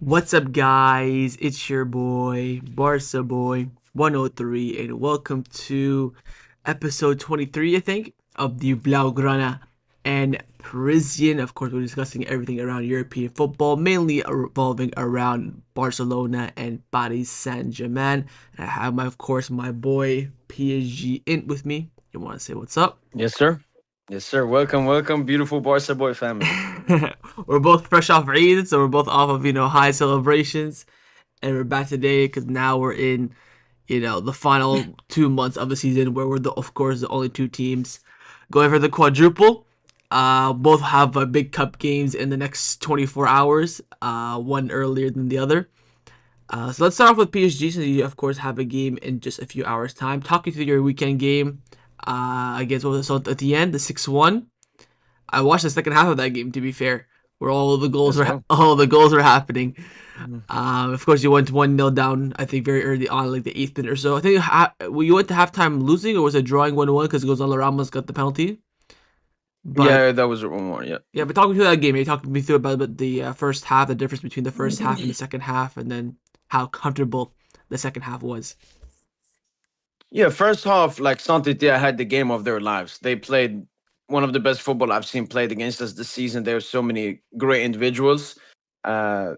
What's up, guys? It's your boy, Barca Boy 103, and welcome to episode 23, I think, of the Blaugrana and Parisian. Of course, we're discussing everything around European football, mainly revolving around Barcelona and Paris Saint-Germain. And I have, of course, my boy PSG in with me. You want to say what's up? Yes, sir. Yes, sir. Welcome, welcome, beautiful Barca boy family. We're both fresh off Eid, so we're both off of high celebrations, and we're back today because now we're in the final 2 months of the season where we're of course the only two teams going for the quadruple. Both have big cup games in the next 24 hours, one earlier than the other. So let's start off with PSG, so you of course have a game in just a few hours time. Talk you through your weekend game against what was at the end, the 6-1. I watched the second half of that game. To be fair, where As well. all the goals were happening. Mhm. Of course, you went 1-0 down. I think very early on, like the eighth minute or so. I think you went to halftime losing, or was it drawing 1-1 because Gonzalo Ramos got the penalty? But Yeah, that was one more. Yeah. yeah, but talk me through that game. You talked me through about the first half, the difference between the first half and the second half, and then how comfortable the second half was. Yeah, first half, like Saint-Étienne had the game of their lives. They played one of the best football I've seen played against us this season. There were so many great individuals, uh,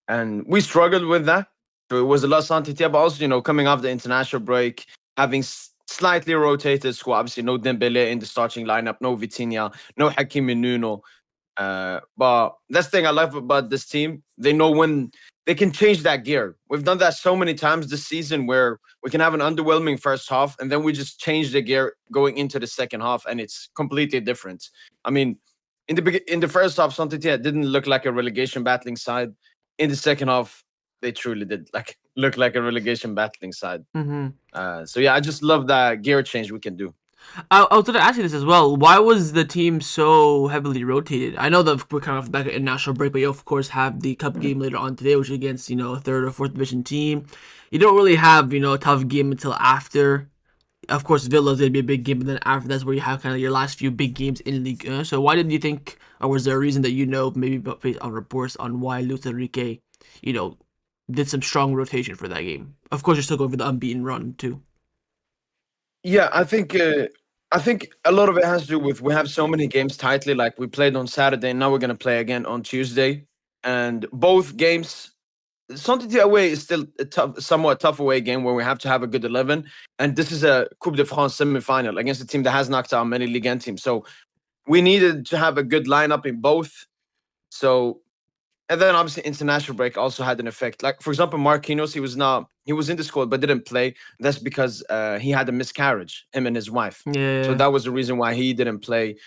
and we struggled with that. So it was a lot Saint-Étienne, but also coming off the international break, having slightly rotated squad. Obviously, no Dembele in the starting lineup, no Vitinha, no Hakimi Nuno. But that's the thing I love about this team. They know when they can change that gear. We've done that so many times this season where we can have an underwhelming first half and then we just change the gear going into the second half and it's completely different. I mean, in the first half, Saint-Étienne didn't look like a relegation battling side. In the second half, they truly did like look like a relegation battling side. Mm-hmm. So yeah, I just love that gear change we can do. I was going to ask you this as well. Why was the team so heavily rotated? I know that we're kind of back in national break, but you of course have the cup game later on today, which is against a third or fourth division team. You don't really have a tough game until after. Of course, Villa's gonna be a big game, but then after that's where you have kind of your last few big games in League 1. So why did you think, or was there a reason that maybe based on reports on why Luis Enrique, you know, did some strong rotation for that game? Of course, you're still going for the unbeaten run too. Yeah, I think a lot of it has to do with we have so many games tightly. Like we played on Saturday, and now we're gonna play again on Tuesday, and both games. Saint away is still a somewhat tough away game where we have to have a good 11, and this is a Coupe de France semi-final against a team that has knocked out many Ligue 1 teams. So we needed to have a good lineup in both. So and then obviously international break also had an effect. Like for example, Marquinhos, he was in the squad but didn't play. That's because he had a miscarriage, him and his wife. So Yeah. that was the reason why he didn't play.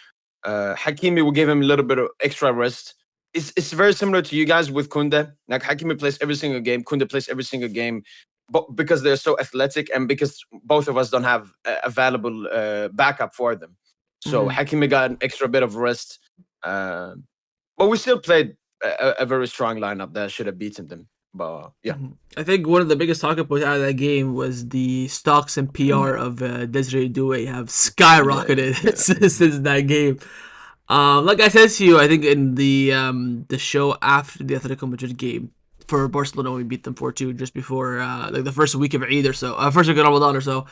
Hakimi will give him a little bit of extra rest. It's very similar to you guys with Kunde. Like Hakimi plays every single game, Kunde plays every single game, but because they're so athletic and because both of us don't have available backup for them. So Mm-hmm. Hakimi got an extra bit of rest. Uh, but we still played a very strong lineup that should have beaten them. But yeah, Mhm. I think one of the biggest talking points out of that game was the stocks and PR of Desiree Doué have yeah, skyrocketed yeah. since that game. Like I said to you, I think in the show after the Atletico Madrid game for Barcelona, we beat them 4-2 just before like the first week of Eid or so, first week of Ramadan or so.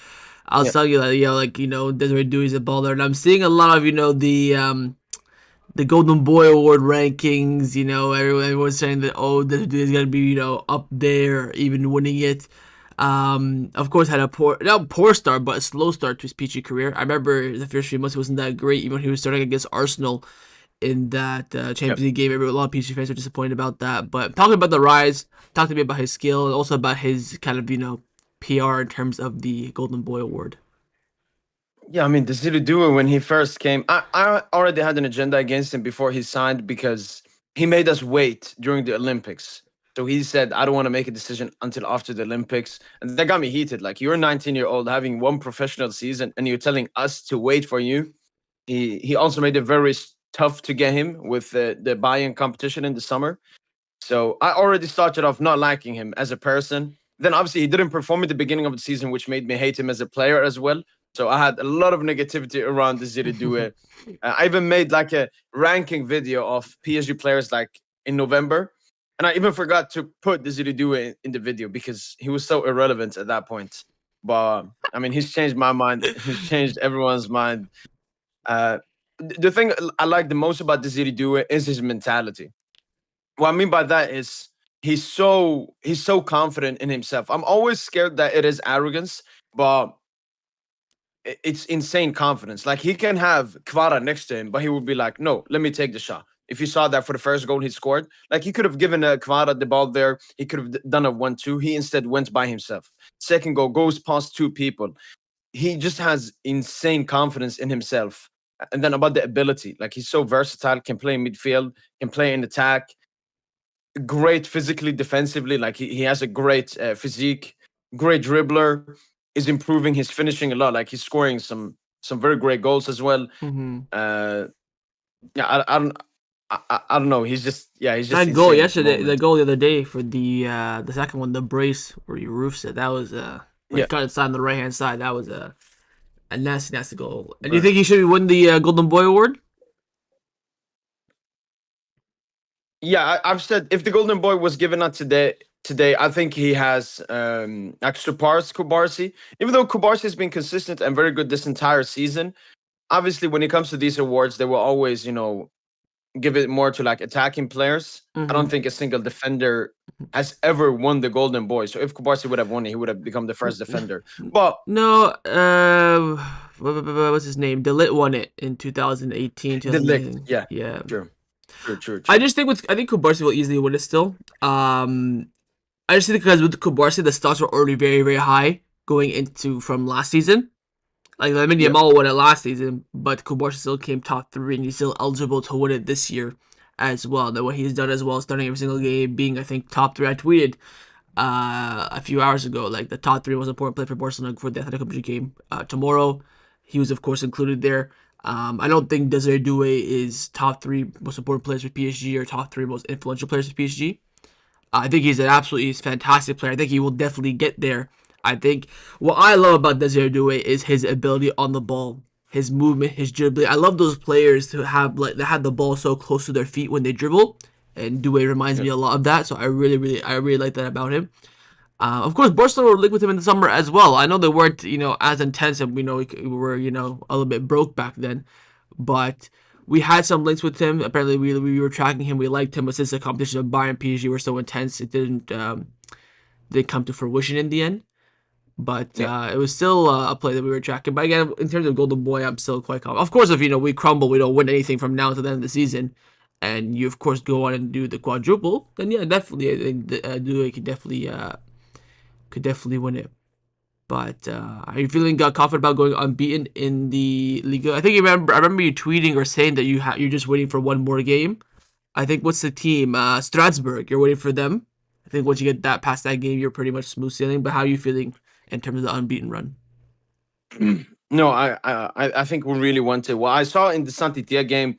I was Yeah. telling you that Desiree Doué's a baller, and I'm seeing a lot of the Golden Boy Award rankings. Everyone's saying that this is gonna be up there, even winning it. Of course, had a not poor start, but a slow start to his PG career. I remember the first few months wasn't that great, even when he was starting against Arsenal in that Champions Yep. League game. A lot of PG fans were disappointed about that. But talking about the rise, talk to me about his skill and also about his kind of PR in terms of the Golden Boy Award. Yeah, I mean, the City Duo when he first came, I already had an agenda against him before he signed because he made us wait during the Olympics. So he said, I don't want to make a decision until after the Olympics. And that got me heated. Like, you're a 19-year-old having one professional season and you're telling us to wait for you. He also made it very tough to get him with the buy-in competition in the summer. So I already started off not liking him as a person. Then obviously he didn't perform at the beginning of the season, which made me hate him as a player as well. So I had a lot of negativity around the Ziri Due. I even made like a ranking video of PSG players like in November. And I even forgot to put Desiree Due in the video because he was so irrelevant at that point. But I mean, he's changed my mind. He's changed everyone's mind. Uh, the thing I like the most about Desiree Due is his mentality. What I mean by that is he's so confident in himself. I'm always scared that it is arrogance, but it's insane confidence. Like he can have Kvara next to him, but he would be like, "No, let me take the shot." If you saw that for the first goal he scored, like he could have given Kvara the ball there, he could have done a 1-2. He instead went by himself. Second goal goes past two people. He just has insane confidence in himself. And then about the ability, like he's so versatile, can play in midfield, can play in attack, great physically, defensively. Like he has a great physique, great dribbler. Is improving his finishing a lot. Like he's scoring some very great goals as well. Mm-hmm. Uh, yeah, I don't know. He's just That goal insane at the yesterday, the moment. goal the other day for the second one, the brace where he roofs it. That was where he Yeah, cut inside on the right hand side. That was a nasty, nasty goal. And do you but think he should win the Golden Boy award? yeah, I've said if the Golden Boy was given out today, I think he has extra parts Kubarsi. Even though Kubarsi has been consistent and very good this entire season, obviously when it comes to these awards, they will always, give it more to like attacking players. I don't Mm-hmm. think a single defender has ever won the Golden Boy. So if Kubarsi would have won it, he would have become the first defender. But No, what's his name? Delit won it in 2018, the lick, 2019. yeah, Yeah. true, true, true, I true. just think I think Kubarsi will easily win it still. I just think because with Kubarsi, the stocks were already very, very high going into from last season. Like Lamine Yeah, Yamal won it last season, but Kubarsi still came top three, and he's still eligible to win it this year as well. That what he's done as well, starting every single game, being I think top three. I tweeted a few hours ago like the top three most important play for Barcelona for the Atletico Madrid game tomorrow. He was of course included there. I don't think Desiree Due is top three most important players for PSG or top three most influential players for PSG. I think he's an absolutely fantastic player. I think he will definitely get there. I think what I love about Desiree Due is his ability on the ball, his movement, his dribbling. I love those players who have like they have the ball so close to their feet when they dribble, and Due reminds yeah, me a lot of that. So I really like that about him. Of course, Barcelona were linked with him in the summer as well. I know they weren't, as intense, and we know we were, a little bit broke back then, but we had some links with him. Apparently, we were tracking him. We liked him, but since the competition of Bayern PSG were so intense, it didn't come to fruition in the end. But yeah. it was still a play that we were tracking. But again, in terms of Golden Boy, I'm still quite confident. Of course, if we crumble, we don't win anything from now to the end of the season, and you of course go on and do the quadruple, then yeah, definitely, I think Due could definitely win it. But are you feeling confident about going unbeaten in the Liga? I remember you tweeting or saying that you're just waiting for one more game. I think what's the team? Strasbourg. You're waiting for them. I think once you get that past that game, you're pretty much smooth sailing. But how are you feeling in terms of the unbeaten run? No, I think we really want to. Well, I saw in the Santitia game,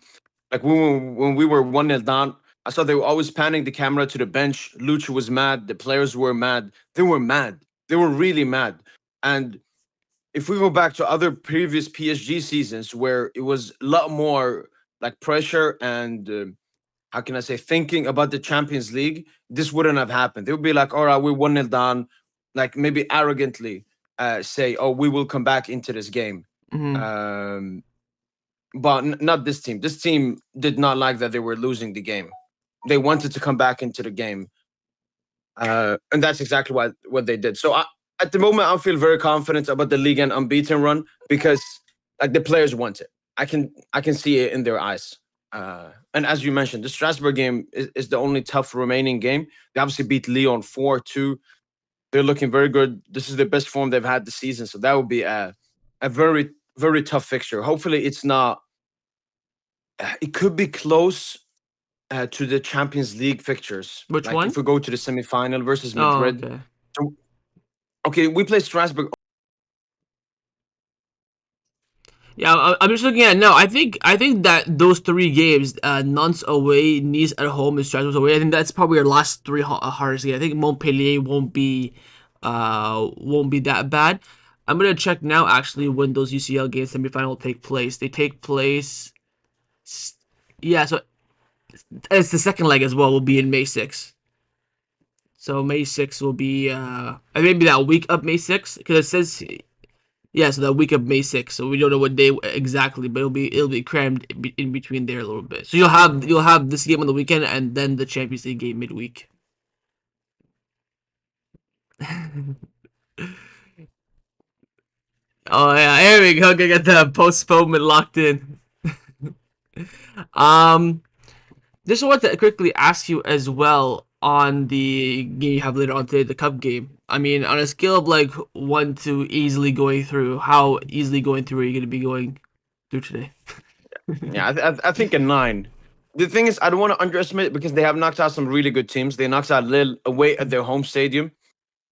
like when we were 1-0 down, I saw they were always panning the camera to the bench. Lucha was mad. The players were mad. They were mad. They were really mad. And if we go back to other previous PSG seasons where it was a lot more like pressure and how can I say thinking about the Champions League, this wouldn't have happened. They would be like, all right, we're 1-0 down, like maybe arrogantly say, oh, we will come back into this game. Mm-hmm. Um, but not this team. This team did not like that they were losing the game. They wanted to come back into the game, and that's exactly what they did. So at the moment, I feel very confident about the league and unbeaten run because like the players want it. I can see it in their eyes. And as you mentioned, the Strasbourg game is the only tough remaining game. They obviously beat Lyon 4-2. They're looking very good. This is the best form they've had this season, so that would be a very very tough fixture. Hopefully, it's not. It could be close to the Champions League fixtures. Which Like one? if we go to the semifinal versus Oh, Madrid. okay. So, okay, we play Strasbourg. Yeah, I'm just looking at it now. I think that those three games, Nantes away, Nice at home, and Strasbourg away. I think that's probably our last three hardest games. I think Montpellier won't be that bad. I'm gonna check now actually when those UCL games semifinal will take place. They take place, yeah. So it's the second leg as well. Will be in May 6th. So May 6th will be maybe that week of May 6th because it says yeah, so that week of May 6th. So we don't know what day exactly, but it'll be crammed in between there a little bit. So you'll have this game on the weekend and then the Champions League game midweek. Oh yeah, here we go. Get the postponement locked in. Um, just wanted to quickly ask you as well on the game you have later on today, the cup game. I mean, on a scale of like 1 to easily going through, how easily going through are you going to be going through today? Yeah, I think a 9. The thing is, I don't want to underestimate it because they have knocked out some really good teams. They knocked out Lille away at their home stadium.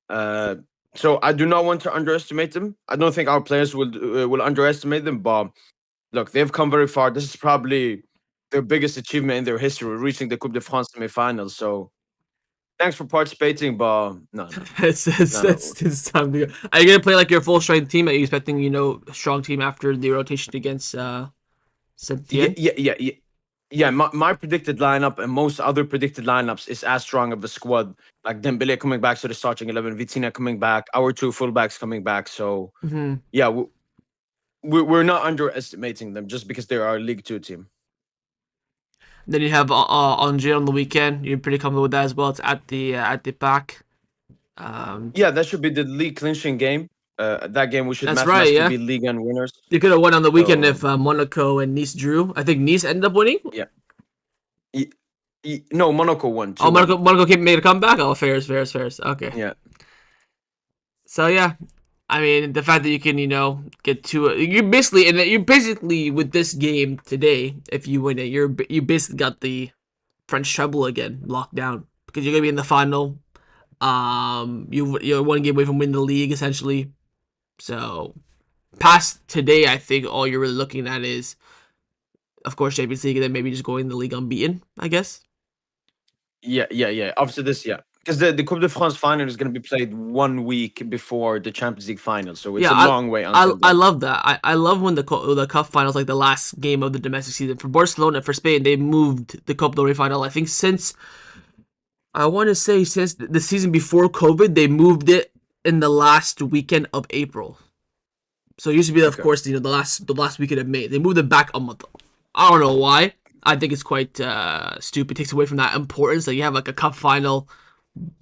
Uh, so I do not want to underestimate them. I don't think our players will underestimate them. But look, they've come very far. This is probably their biggest achievement in their history, reaching the Coupe de France semi-finals. So thanks for participating, but no, no, it's, it's, no, no. it's, it's time to go. Are you going to play like your full strength team? Are you expecting, a strong team after the rotation against Saint Yeah, Etienne? yeah, yeah, yeah. Yeah, my predicted lineup and most other predicted lineups is as strong of a squad. Like Dembele coming back to the starting 11, Vitinha coming back, our two fullbacks coming back. So Mm-hmm. yeah, we're not underestimating them just because they're our League Two team. Then you have Angers on the weekend. You're pretty comfortable with that as well. It's at the back. Um, Yeah, that should be the league clinching game. That game we should that's right. mathematically Yeah, be league and winners. you could have won on the weekend So if Monaco and Nice drew. I think Nice ended up winning. yeah, no, Monaco won Oh, 2-1. Monaco made a comeback. Oh, fairs, fairs, fairs. Okay. Yeah, So yeah, I mean the fact that you can get to it, you basically with this game today, if you win it, you basically got the French treble again locked down because you're gonna be in the final. You're one game away from winning the league essentially. So past today, I think all you're really looking at is, of course, Champions League, and then maybe just going the league unbeaten. I guess. yeah. After this, yeah, because the Coupe de France final is going to be played 1 week before the Champions League final, so it's Yeah, a long way I until I then. love that. I love when the cup finals like the last game of the domestic season for Barcelona for Spain. They moved the Copa del Rey final. I think since I want to say since the season before COVID, they moved it in the last weekend of April. So it used to be, of Okay. course, the last weekend of May. They moved it back a month. I don't know why. I think it's quite stupid. It takes away from that importance. Like you have like a cup final,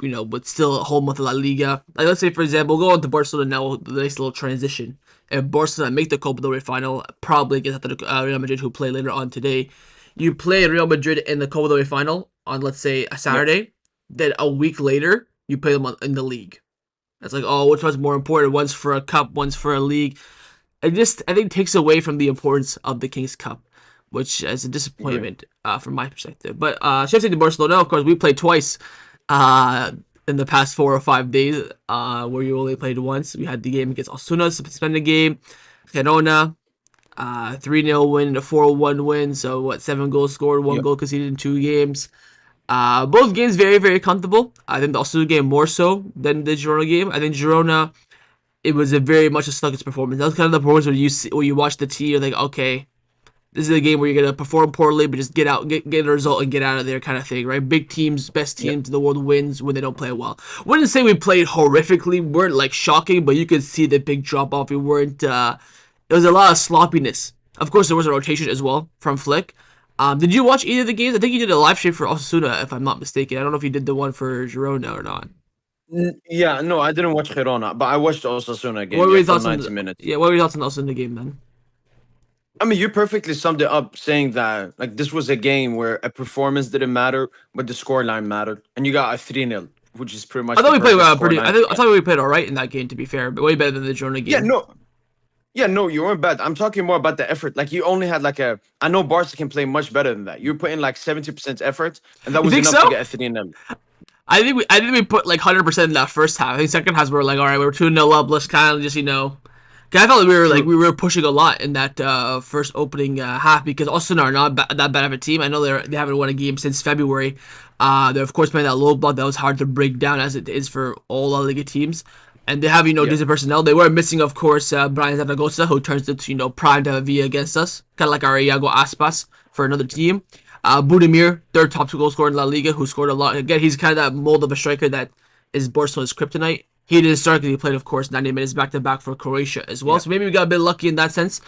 but still a whole month of La Liga. Like let's say, for example, we'll go on to Barcelona now. The nice little transition. If Barcelona make the Copa del Rey final, probably against Real Madrid, who play later on today. You play Real Madrid in the Copa del Rey final on, let's say, a Yeah. Saturday. Then a week later, you play them in the league. It's like, oh, which one's more important? One's for a cup, one's for a league. It just, I think, takes away from the importance of the King's Cup, which is a Agree. disappointment from my perspective. But shifting to Barcelona, of course, we played twice uh, in the past 4 or 5 days, where you only played once. We had the game against Osasuna, suspended game, Girona, 3-0 win, a 4-1 win. So, what, 7 goals scored, one Yep. goal conceded in 2 games. Both games very, very comfortable. I think the Osasuna game more so than the Girona game. I think Girona, it was a very much a sluggish performance. That was kind of the performance where you watch the team, you're like, okay, this is a game where you're gonna perform poorly, but just get a result and get out of there, kind of thing, right? Big teams, best Yep. teams in the world wins when they don't play well. Wouldn't say we played horrifically, we weren't like shocking, but you could see the big drop off. We weren't. It was a lot of sloppiness. Of course, there was a rotation as well from Flick. Did you watch either of the games? I think you did a live stream for Osasuna, if I'm not mistaken. I don't know if you did the one for Girona or not. Yeah, no, I didn't watch Girona, but I watched the Osasuna game. What were Yeah, your for thoughts on 90 the? minutes. Yeah, what were your thoughts on the Osasuna game then? I mean, you perfectly summed it up, saying that like this was a game where a performance didn't matter, but the scoreline mattered, and you got a 3-0, which is pretty I much thought the we played perfect pretty. scoreline. I thought we played all right in that game. To be fair, but way better than the Girona Yeah, game. no, yeah, no, you weren't bad. I'm talking more about the effort. Like you only had like a. I know Barca can play much better than that. You put in like 70% effort, and that You was think enough to so? get a 3-0. I think we put like 100% in that first half. I think second half we were like, all right, we're 2-0 up. Let's kind of just. 'Cause I felt like True. we were pushing a lot in that first opening half because Austin are not that bad of a team. I know they haven't won a game since February. They're of course playing that low block that was hard to break down as it is for all La Liga teams. And they have Yeah. decent personnel. They were missing, of course, Brian Zaragoza, who turns into prime Villa against us, kind of like our Iago Aspas for another team. Budimir, their top goal scorer in La Liga, who scored a lot. Again, he's kind of that mold of a striker that is Barcelona's kryptonite. He didn't start because he played, of course, 90 minutes back to back for Croatia as well. Yeah. So maybe we got a bit lucky in that sense,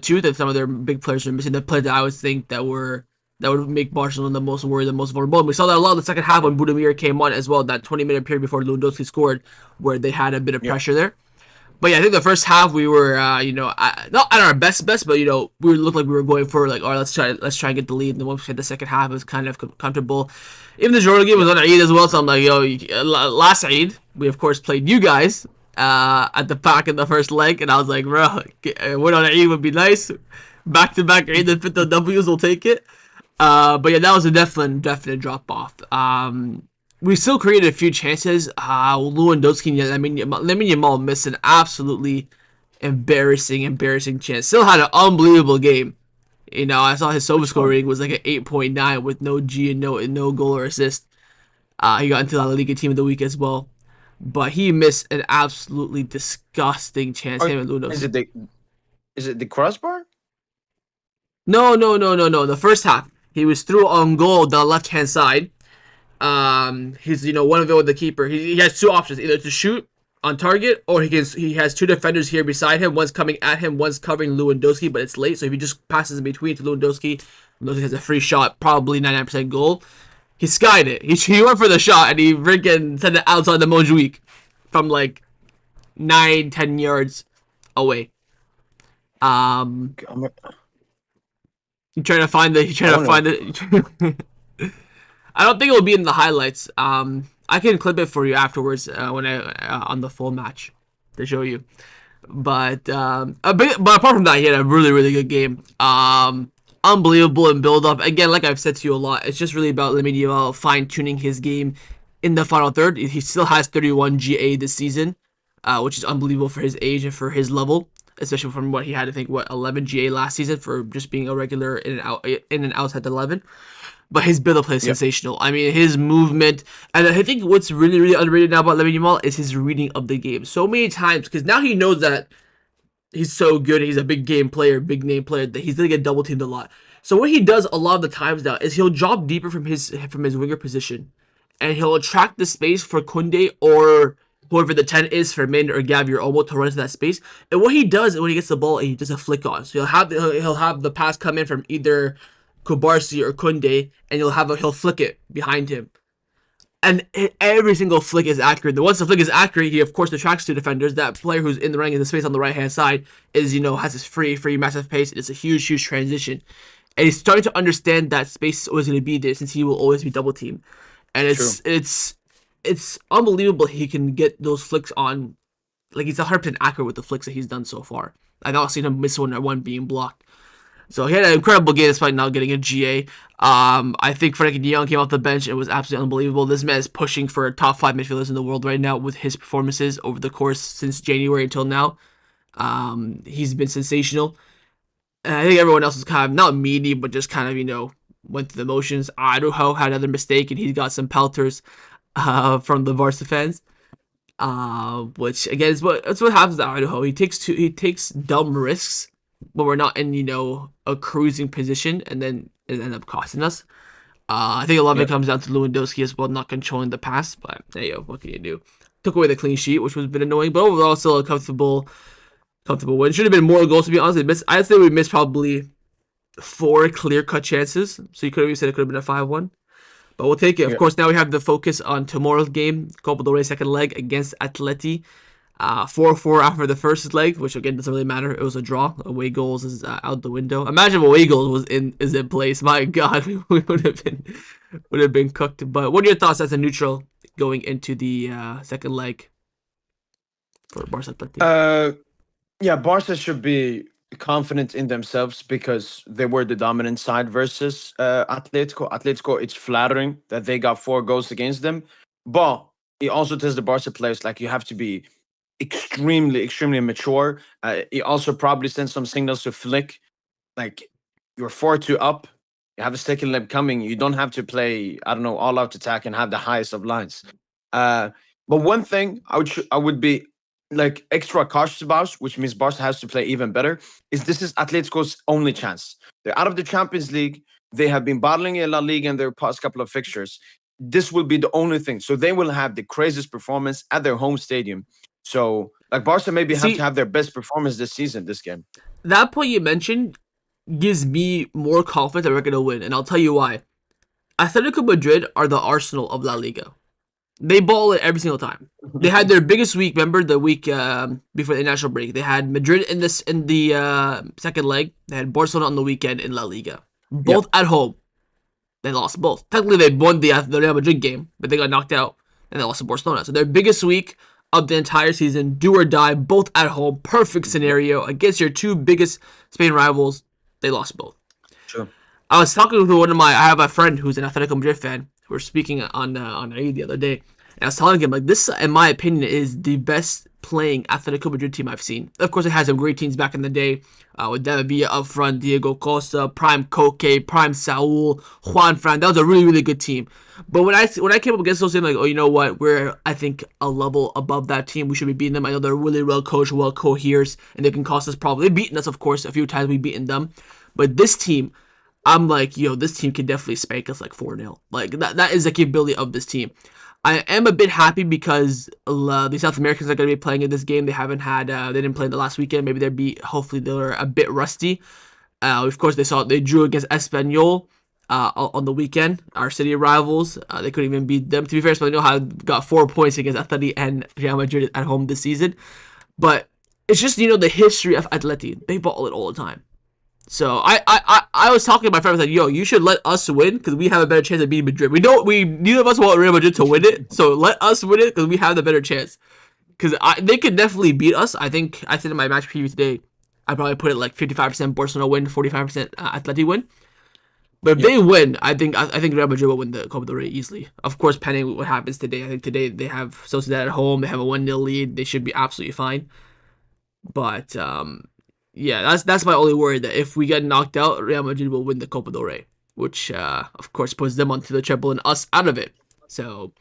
too, that some of their big players are missing. The players that I would think that would make Barcelona the most worried, the most vulnerable. And we saw that a lot in the second half when Budimir came on as well. That 20-minute period before Lewandowski scored, where they had a bit of Yeah. pressure there. But yeah, I think the first half we were, not at our best, but we looked like we were going for like, all right, let's try and get the lead. And then once we hit the second half, it was kind of comfortable. Even the Jordan game Yeah. was on Eid as well, so I'm like, last Eid we of course played you guys at the back in the first leg, and I was like, bro, win on Eid would be nice. Back to back Eid and fit the W's, will take it. But yeah, that was a definite drop off. We still created a few chances. Lewandowski and Lamine Yamal missed an absolutely embarrassing chance. Still had an unbelievable game. I saw his Sofa Which score one? rating was like an 8.9 with no G and no goal or assist. He got into the La Liga Team of the Week as well, but he missed an absolutely disgusting chance. Or Him and is Lewandowski. it the crossbar? No. The first half, he was through on goal the left hand side. He's one of the keeper. He has two options: either to shoot on target, or he has two defenders here beside him. One's coming at him, one's covering Lewandowski, but it's late. So if he just passes in between to Lewandowski, Lewandowski has a free shot, probably 99% goal. He skied it. He went for the shot and he freaking sent it outside the Montjuic from like 9-10 yards away. Um, I'm, you trying to find the. You I trying to want find to. it. I don't think it will be in the highlights. I can clip it for you afterwards when I on the full match to show you. But apart from that, he had a really good game. Unbelievable in build up. Again, like I've said to you a lot, it's just really about Lamine Yamal fine tuning his game in the final third. He still has 31 GA this season, which is unbelievable for his age and for his level, especially from what he had. I think 11 GA last season for just being a regular in and outside 11. But his build up play is Yeah. sensational. I mean, his movement, and I think what's really underrated now about Lamine Yamal is his reading of the game. So many times, because now he knows that he's so good. He's a big game player, big name player that he's gonna get double teamed a lot. So what he does a lot of the times now is he'll drop deeper from his winger position, and he'll attract the space for Kunde or whoever the 10 is for Min or Gavi or Omo to run into that space. And what he does when he gets the ball, he does a flick on. So he'll have the pass come in from either Kubarsi or Kunde, and he'll flick it behind him, and every single flick is accurate. Once the flick is accurate, he of course attracts two defenders. That player who's in the ring in the space on the right hand side is has this free massive pace. It's a huge transition, and he's starting to understand that space is always going to be there since he will always be double teamed, and True. it's unbelievable he can get those flicks on. Like he's 100% accurate with the flicks that he's done so far. I've not seen him miss one or one being blocked. So he had an incredible game despite not getting a GA. I think Frankie de Jong came off the bench and was absolutely unbelievable. This man is pushing for top 5 midfielders in the world right now with his performances over the course since January until now. He's been sensational. And I think everyone else is kind of not meaty, but just kind of went through the motions. Arujo had another mistake and he got some pelters from the Barca fans. Which again is that's what happens to Idaho. He takes dumb risks when we're not in a cruising position, and then it ends up costing us. I think a lot of Yeah. it comes down to Lewandowski as well, not controlling the pass. But hey, what can you do? Took away the clean sheet, which was a bit annoying, but overall still a comfortable win. Should have been more goals to be honest. I'd say we missed probably 4 clear cut chances, so you could have said it could have been a 5-1. But we'll take it. Of Yeah. course, now we have the focus on tomorrow's game, Copa del Rey second leg against Atleti. 4-4 after the first leg, which again doesn't really matter. It was a draw. Away goals is out the window. Imagine if away goals is in place. My God, we would have been cooked. But what are your thoughts as a neutral going into the second leg for Barca Atleti? Uh, yeah. Barca should be confident in themselves because they were the dominant side versus Atletico. Atletico, it's flattering that they got 4 goals against them, but it also tells the Barca players like you have to be extremely mature. It also probably sends some signals to Flick, like you're 4-2 up. You have a second leg coming. You don't have to play, I don't know, all out attack and have the highest of lines. Uh, but one thing I would be like extra cautious about, which means Barca has to play even better, is this is Atletico's only chance. They're out of the Champions League. They have been battling in La Liga in their past couple of fixtures. this will be the only thing. So they will have the craziest performance at their home stadium. So like Barca maybe have to See, have their best performance this season, this game. that point you mentioned gives me more confidence that we're gonna win, and I'll tell you why. Atletico Madrid are the Arsenal of La Liga. They ball it every single time. They had their biggest week. Remember the week before the international break? They had Madrid in the second leg. They had Barcelona on the weekend in La Liga, Yep. both at home. They lost both. Technically, they won the Real Madrid game, but they got knocked out and they lost to Barcelona. So their biggest week of the entire season, do or die, both at home. Perfect Yep. scenario against your two biggest Spain rivals. They lost both. Sure. I was talking with one of my. I have a friend who's an Atletico Madrid fan. We were speaking on Eid the other day, and I was telling him like this, in my opinion, is the best playing Atletico Madrid team I've seen. Of course, it has some great teams back in the day, with David Villa up front, Diego Costa, Prime Koke, Prime Saul, Juan Fran. That was a really really good team. But when I came up against those teams, like, oh, you know what? We're, I think, a level above that team. We should be beating them. I know they're really well coached, well coheres, and they can cost us problems. They've beaten us, of course, a few times. We've beaten them, but this team, I'm like, yo, this team can definitely spank us like 4-0. Like, that is the capability of this team. I am a bit happy because the South Americans are going to be playing in this game. They haven't had, they didn't play the last weekend. Maybe hopefully they're a bit rusty. Of course, they drew against Espanyol on the weekend, our city rivals. They couldn't even beat them. To be fair, Espanyol got 4 points against Atleti and Real Madrid at home this season. But it's just, the history of Atleti. They ball it all the time. So I was talking to my friend. I was like, "Yo, you should let us win because we have a better chance of beating Madrid. We neither of us want Real Madrid to win it, so let us win it because we have the better chance. Because they could definitely beat us. I think I said in my match preview today, I probably put it like 55% Barcelona win, 45% Atleti win. But if Yep. they win, I think Real Madrid will win the Copa del Rey easily. Of course, pending what happens today. I think today they have Sociedad at home. They have a 1-0 lead. They should be absolutely fine. But yeah, that's my only worry, that if we get knocked out, Real Madrid will win the Copa del Rey, which of course puts them onto the treble and us out of it. So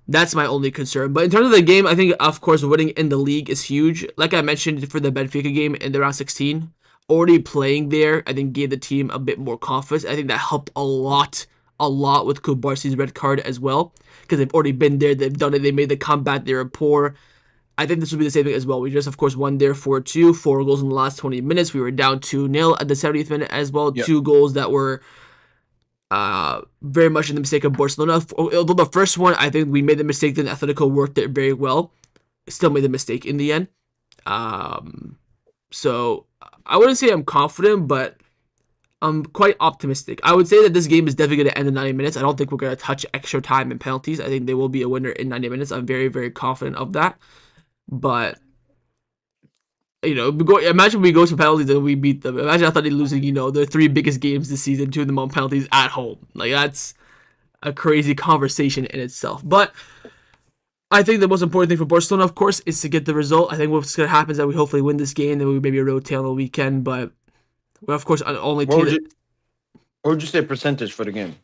that's my only concern. But in terms of the game, I think of course winning in the league is huge. Like I mentioned for the Benfica game in the round 16, already playing there, I think gave the team a bit more confidence. I think that helped a lot with Kubarsi's red card as well, because they've already been there, they've done it, they made the comeback, they were poor. I think this will be the same thing as well. We just, of course, won there 4-2, 4 goals in the last 20 minutes. We were down 2-0 at the 70th minute as well. Yep. Two goals that were very much in the mistake of Barcelona. Although the first one, I think we made the mistake, then Atletico worked it very well. Still made the mistake in the end. So I wouldn't say I'm confident, but I'm quite optimistic. I would say that this game is definitely going to end in 90 minutes. I don't think we're going to touch extra time and penalties. I think they will be a winner in 90 minutes. I'm very, very confident of that. But imagine we go to penalties and we beat them. Imagine I thought they losing, their three biggest games this season, two of them on penalties at home. Like, that's a crazy conversation in itself. But I think the most important thing for Barcelona, of course, is to get the result. I think what's going to happen is that we hopefully win this game, then we maybe rotate on the weekend. But we, of course, only What team would that you what would you say percentage for the game?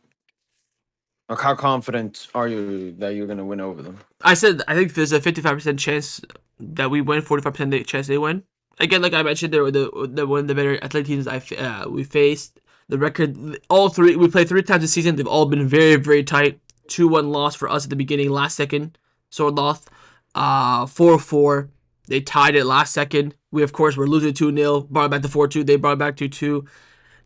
Like how confident are you that you're gonna win over them? I said, I think there's a 55% chance that we win, 45% chance they win. Again, like I mentioned, they were one of the better athletic teams we faced. The record, all three, we played 3 times this season. They've all been very, very tight. 2-1 loss for us at the beginning, last second. Sword loss. 4-4. They tied it last second. We, of course, were losing 2-0. Brought it back to 4-2. They brought it back to 2.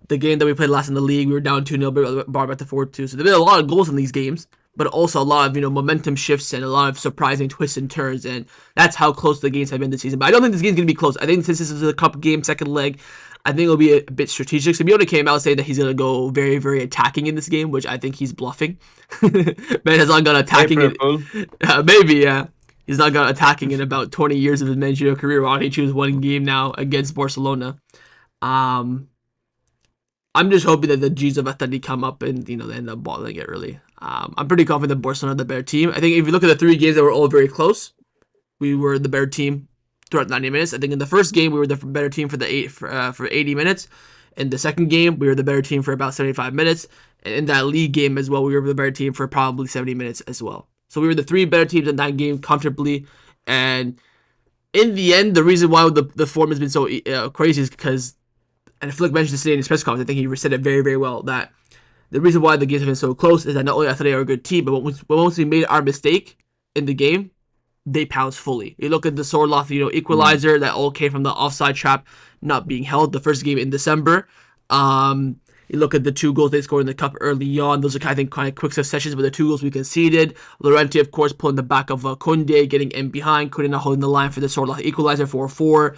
The game that we played last in the league, we were down 2-0, brought back to 4-2. So there have been a lot of goals in these games, but also a lot of, momentum shifts and a lot of surprising twists and turns, and that's how close the games have been this season. But I don't think this game's going to be close. I think since this is a cup game, second leg, I think it'll be a bit strategic. Simeone came out saying that he's going to go very, very attacking in this game, which I think he's bluffing. Man has not gone attacking April it. Fool. Maybe, yeah. He's not gone attacking in about 20 years of his managerial career. Why don't he choose one game now against Barcelona? I'm just hoping that the G's of Atleti come up and, they end up balling it, really. I'm pretty confident that Barcelona are the better team. I think if you look at the 3 games that were all very close, we were the better team throughout 90 minutes. I think in the first game, we were the better team for 80 minutes. In the second game, we were the better team for about 75 minutes. And in that league game as well, we were the better team for probably 70 minutes as well. So we were the 3 better teams in that game comfortably. And in the end, the reason why the form has been so crazy is because, and Flick mentioned this today in his press conference, I think he said it very, very well, that the reason why the games have been so close is that not only Atleti are a good team, but once we made our mistake in the game, they pounce fully. You look at the Sorloth, Mm. equalizer that all came from the offside trap not being held. The first game in December. You look at the 2 goals they scored in the cup early on. Those are, I think, kind of quick successions, but the 2 goals we conceded. Llorente, of course, pulling the back of Kunde, getting in behind. Kunde not holding the line for the Sorloth equalizer 4-4.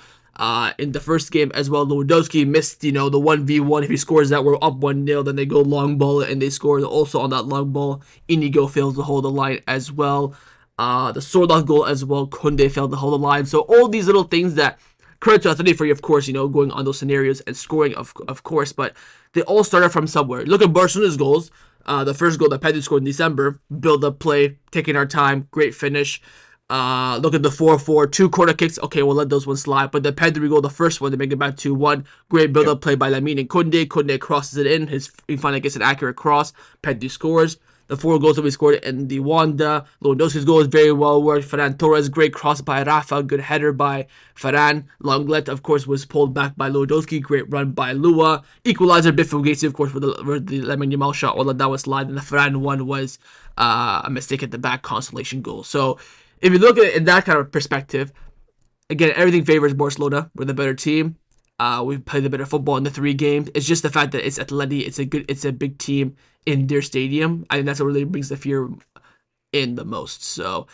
In the first game as well, Lewandowski missed, the 1v1. If he scores that, we're up 1-0. Then they go long ball and they score also on that long ball. Inigo fails to hold the line as well. The Sorloth goal as well, Kunde failed to hold the line. So all these little things that credit to Atleti for, of course, going on those scenarios and scoring, of course, but they all started from somewhere. Look at Barcelona's goals. The first goal that Pedri scored in December, build up play, taking our time, great finish. Look at the 4-4, 2 corner kicks. Okay, we'll let those ones slide. But the Pedri goal, the first one, to make it back 2-1. Great build up play by Lamine and Kunde. Kunde crosses it in. He finally gets an accurate cross. Pedri scores. The 4 goals that we scored in the Wanda. Lewandowski's goal is very well worked. Ferran Torres, great cross by Rafa. Good header by Ferran. Lenglet, of course, was pulled back by Lewandowski. Great run by Lua. Equalizer, bit fugazi, of course, with the Lamine Yamal shot. We'll let that one slide. And the Ferran one was a mistake at the back, consolation goal. So if you look at it in that kind of perspective, again, everything favors Barcelona. We're the better team. We played the better football in the 3 games. It's just the fact that it's Atleti. It's a big team in their stadium. I think that's what really brings the fear in the most. So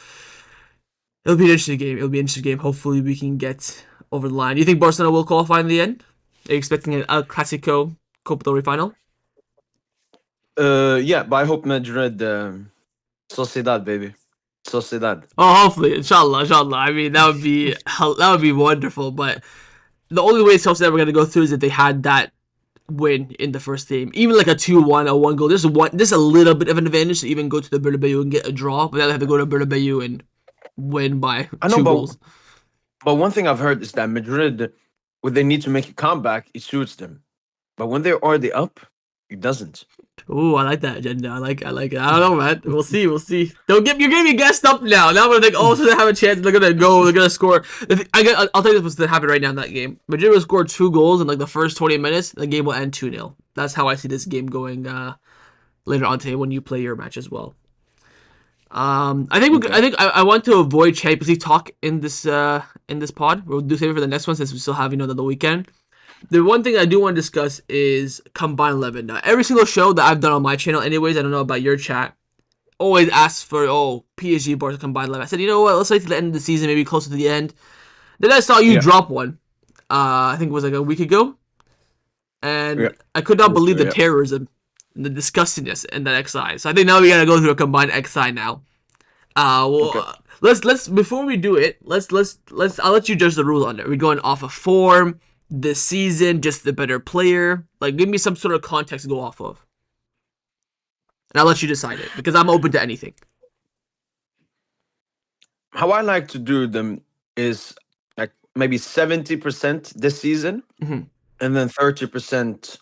it'll be an interesting game. Hopefully we can get over the line. Do you think Barcelona will qualify in the end? Are you expecting an El Clasico Copa del Rey final? Yeah, but I hope Madrid, Sociedad, baby, Sociedad. Oh, hopefully, inshallah. I mean, that would be wonderful. But the only way Sociedad we're gonna go through is if they had that win in the first game, even like a 2-1, a 1 goal. There's a little bit of an advantage to even go to the Bernabeu and get a draw, but then they have to go to Bernabeu and win by I know, 2 goals. but one thing I've heard is that Madrid, when they need to make a comeback, it suits them. But when they're already up, it doesn't. Ooh, I like that agenda. I like it. I don't know, man. We'll see. You're getting me gassed up now. Now I'm gonna think, oh, so they have a chance. They're gonna go. They're gonna score. I'll tell you what's gonna happen right now in that game. Madrid will score 2 goals in like the first 20 minutes. The game will end 2-0. That's how I see this game going later on today when you play your match as well. Okay. I want to avoid Champions League talk in this pod. We'll do save it for the next one since we still have the weekend. The one thing I do want to discuss is combined 11. Now, every single show that I've done on my channel, anyways, I don't know about your chat, always asks for PSG Barca combined 11. I said, you know what? Let's wait to the end of the season, maybe closer to the end. Then I saw you Yeah. drop one. I think it was like a week ago, Yeah. and I could not That's believe true, the yeah. terrorism, and the disgustingness in that XI. So I think now we gotta go through a combined XI now. Okay. Let's before we do it, let's I'll let you judge the rules on it. Are we going off of form, this season, just the better player? Like, give me some sort of context to go off of, and I'll let you decide it because I'm open to anything. How I like to do them is like maybe 70% this season, Mhm. and then 30%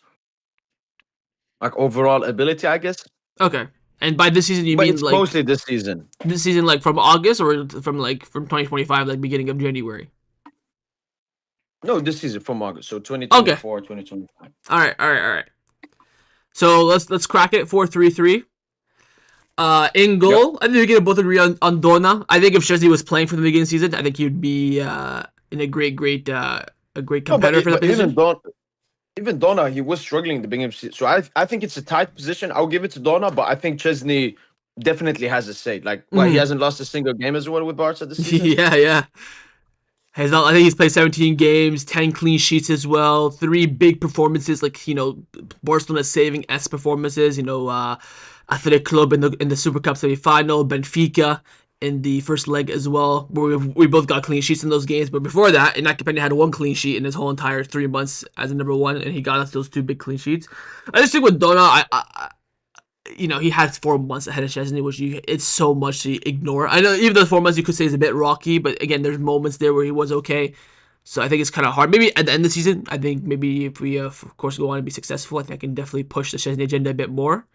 like overall ability, I guess. Okay, and by this season you But mean it's like mostly this season. this season, like from August or from 2025, like beginning of January? No, this season from August. So Okay, 2024, 2025. all right. So let's crack it. 4-3-3. In Yep. goal, I think we can both agree on Dona. I think if Chesney was playing from the beginning of the season, I think he'd be in a great No, competitor for that but position. even Donna, he was struggling in the beginning of the season. So I think it's a tight position. I'll give it to Donna, but I think Chesney definitely has a say. Like, what, he Mhm. hasn't lost a single game as well with Barca this season? Yeah, yeah. I think he's played 17 games, 10 clean sheets as well, 3 big performances, like Barcelona saving S performances. Athletic Club in the Super Cup semi-final, Benfica in the first leg as well, where we both got clean sheets in those games. But before that, Inaki Peña had 1 clean sheet in his whole entire 3 months as a number 1, and he got us those 2 big clean sheets. I just think with Dona, he has 4 months ahead of Chesney, which it's so much to ignore. I know even those 4 months you could say is a bit rocky, but again, there's moments there where he was okay. So I think it's kind of hard. Maybe at the end of the season, I think maybe if we, of course, go on and be successful, I think I can definitely push the Chesney agenda a bit more.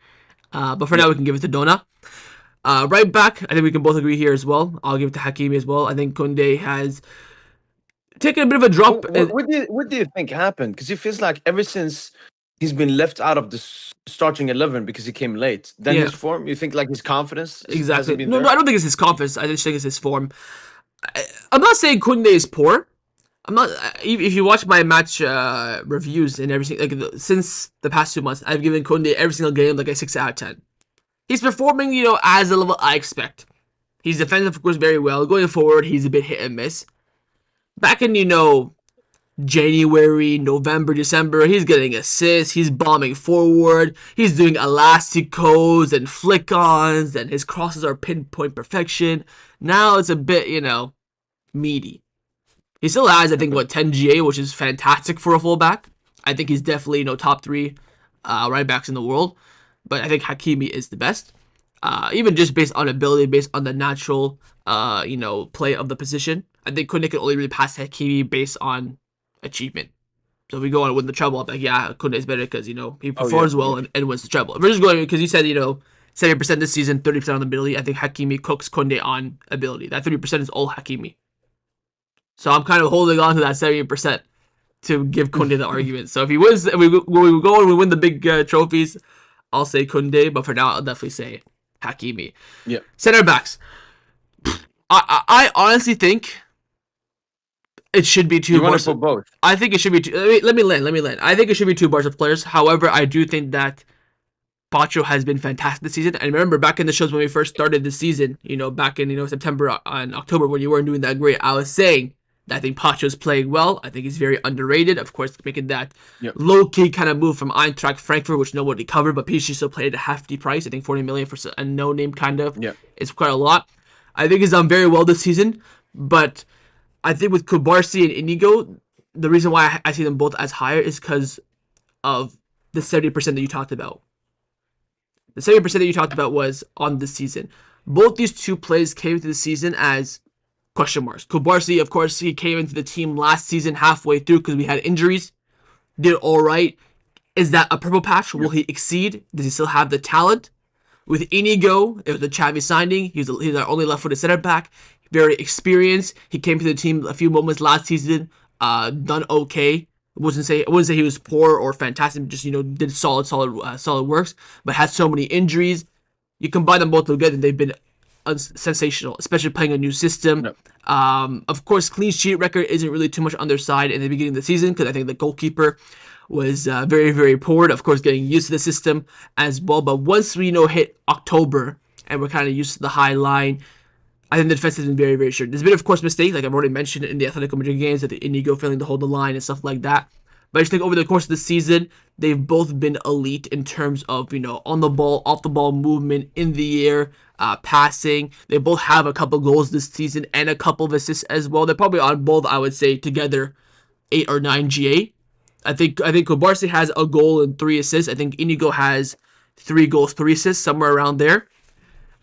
But for now, Yeah. we can give it to Dona. Right back, I think we can both agree here as well. I'll give it to Hakimi as well. I think Kunde has taken a bit of a drop. What do you think happened? Because it feels like ever since he's been left out of the starting 11 because he came late. Then Yeah, his form, you think like his confidence hasn't exactly. been No, no, there? I don't think it's his confidence. I just think it's his form. I'm not saying Kunde is poor. I'm not. If you watch my match reviews and everything, like since the past 2 months, I've given Kunde every single game like a 6 out of 10. He's performing, as the level I expect. He's defending, of course, very well. Going forward, he's a bit hit and miss. Back in, January, November, December, he's getting assists, he's bombing forward, he's doing elasticos and flick-ons, and his crosses are pinpoint perfection. Now it's a bit, meaty. He still has, I think, Okay. 10 GA, which is fantastic for a fullback. I think he's definitely, top three right backs in the world. But I think Hakimi is the best. Even just based on ability, based on the natural, play of the position. I think Kunde can only really pass Hakimi based on achievement. So if we go on with the treble, I'm like, yeah, Kunde is better because, he Oh yeah, performs well yeah, and wins the treble. If we're just going because you said, 70% this season, 30% on ability. I think Hakimi cooks Kunde on ability. That 30% is all Hakimi. So I'm kind of holding on to that 70% to give Kunde the argument. So if he wins, we go and we win the big trophies, I'll say Kunde. But for now, I'll definitely say Hakimi. yeah. Center backs. I honestly think it should be two You want to Barca. put both? I think it should be two. Let me land. Let me land. I think it should be two Barca players. However, I do think that Pacho has been fantastic this season. And remember, back in the shows when we first started this season, back in September and October when you weren't doing that great, I was saying that I think Pacho's playing well. I think he's very underrated. Of course, making that Yep. low key kind of move from Eintracht Frankfurt, which nobody covered, but PSG still played at a hefty price. I think 40 million for a no name kind of. Yep. It's quite a lot. I think he's done very well this season, but I think with Kubarsi and Inigo, the reason why I see them both as higher is because of the 70% that you talked about. The 70% that you talked about was on the season. Both these two players came to the season as question marks. Kubarsi, of course, he came into the team last season halfway through because we had injuries. Did all right. Is that a purple patch? Will Yep. he exceed? Does he still have the talent? With Inigo, it was a Xavi signing. He's our only left-footed center back. Very experienced. He came to the team a few moments last season. Done okay. I wouldn't say he was poor or fantastic. Just did solid works. But had so many injuries. You combine them both together, they've been sensational, especially playing a new system. Yep. Of course, clean sheet record isn't really too much on their side in the beginning of the season because I think the goalkeeper was very, very poor. Of course, getting used to the system as well. But once we hit October and we're kind of used to the high line, I think the defense has been very, very sure. There's been, of course, mistakes, like I've already mentioned in the Atletico Madrid games, that the Inigo failing to hold the line and stuff like that. But I just think over the course of the season, they've both been elite in terms of, on the ball, off the ball movement, in the air, passing. They both have a couple goals this season and a couple of assists as well. They're probably on both, I would say, together, 8 or 9 GA. I think Kobarsi has a goal and 3 assists. I think Inigo has 3 goals, 3 assists, somewhere around there.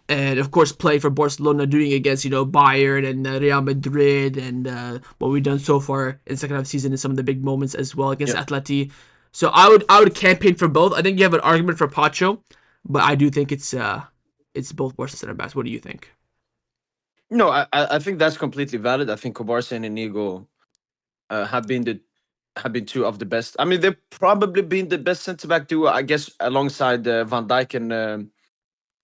And of course, play for Barcelona, doing against Bayern and Real Madrid, and what we've done so far in the second half of the season in some of the big moments as well against Yep. Atleti. So I would campaign for both. I think you have an argument for Pacho, but I do think it's both Barca center backs. What do you think? No, I think that's completely valid. I think Kobarsi and Inigo have been two of the best. I mean, they've probably been the best centre back duo, I guess, alongside Van Dijk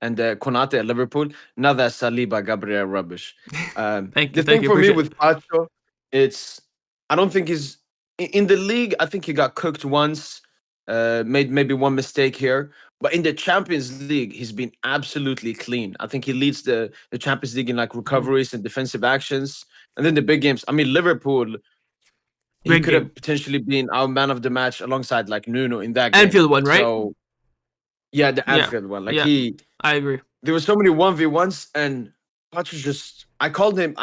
and Konate at Liverpool. Now that Saliba, Gabriel rubbish. The Thank thing you, for me appreciate it. with Pacho, it's I don't think he's in the league. I think he got cooked once, made maybe one mistake here, but in the Champions League, he's been absolutely clean. I think he leads the Champions League in like Mhm. recoveries and defensive actions, and then the big games. I mean, Liverpool. He Great could game, have potentially been our man of the match alongside like Nuno in that game. Anfield one, right? So yeah, the Yeah, Anfield one. Like yeah, I agree. there were so many 1v1s, and Pacho just I call him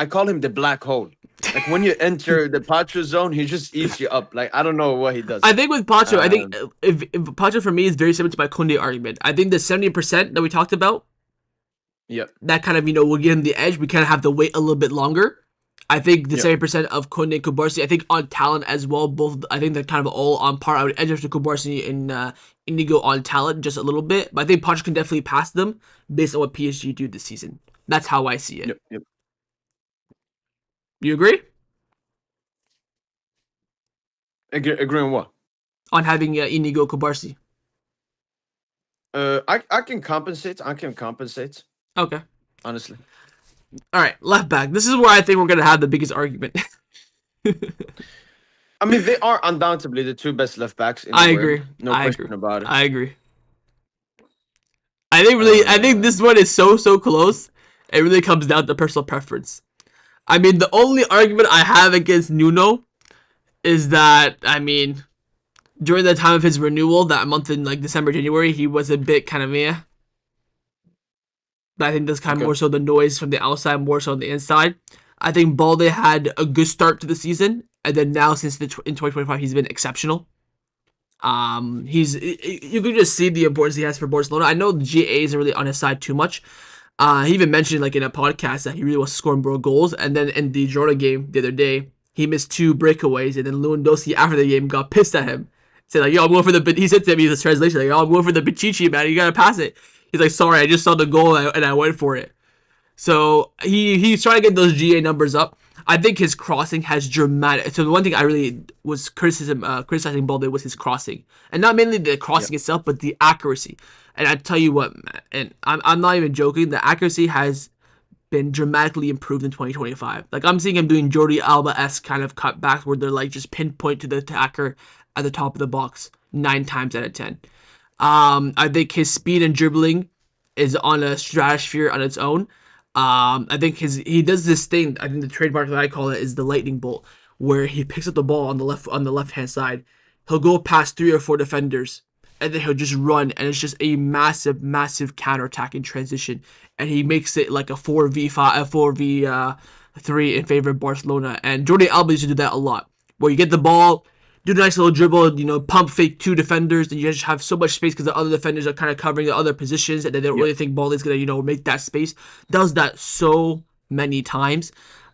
the black hole. Like when you enter the Pacho zone, he just eats you up. Like I don't know what he I does. think with Pacho, I think Um, if Pacho for me is very similar to my Kunde argument. I think the 70% that we talked about, yeah, that kind of will give him the edge. We kind of have to wait a little bit longer. I think the yeah, 70% of Kunde and Kubarsi, I think on talent as well, both I think they're kind of all on par. I would edge to Kubarsi and Indigo on talent just a little bit, but I think Pacho can definitely pass them based on what PSG do this season. That's how I see it. yep, yep. You agree? Agree on what? on having Inigo Kubarsi. I can compensate. I can compensate. Okay. Honestly. All right, left back. This is where I think we're gonna have the biggest argument. I mean, they are undoubtedly the two best left backs in the I world. agree. No I agree. question about it. I agree. I think Uh, this one is so close. It really comes down to personal preference. I mean, the only argument I have against Nuno is that during the time of his renewal, that month in like December, January, he was a bit kind of meh. But I think that's kind of okay. more so the noise from the outside, more so on the inside. I think Balde had a good start to the season, and then now since in 2025, he's been exceptional. He's you can just see the importance he has for Barcelona. I know the GA isn't really on his side too much. He even mentioned like in a podcast that he really was scoring more goals. And then in the Girona game the other day, he missed two breakaways, and then Lewandowski after the game got pissed at him. Said like, "Yo, I'm going for the." He said to me, "This translation, like, yo, I'm going for the Pichichi, man. You gotta pass it." He's like, "Sorry, I just saw the goal and I went for it." So he's trying to get those GA numbers up. I think his crossing has dramatic. So the one thing I really was criticizing Balde was his crossing, and not mainly the Yeah. crossing itself, but the accuracy. And I tell you what, man, and I'm not even joking. The accuracy has been dramatically improved in 2025. Like I'm seeing him doing Jordi Alba-esque kind of cutbacks where they're like just pinpoint to the attacker at the top of the box 9 times out of 10. I think his speed and dribbling is on a stratosphere on its own. I think he does this thing. I think the trademark that I call it is the lightning bolt, where he picks up the ball on the left hand side. He'll go past 3 or 4 defenders, and then he'll just run, and it's just a massive counterattack in transition, and he makes it like a 4v5, a 4v3 in favor of Barcelona. And Jordi Alba used to do that a lot, where you get the ball, do a nice little dribble, pump fake 2 defenders, and you just have so much space because the other defenders are kind of covering the other positions, and they don't Yeah. really think Baldy's gonna, make that space. Does that so many times.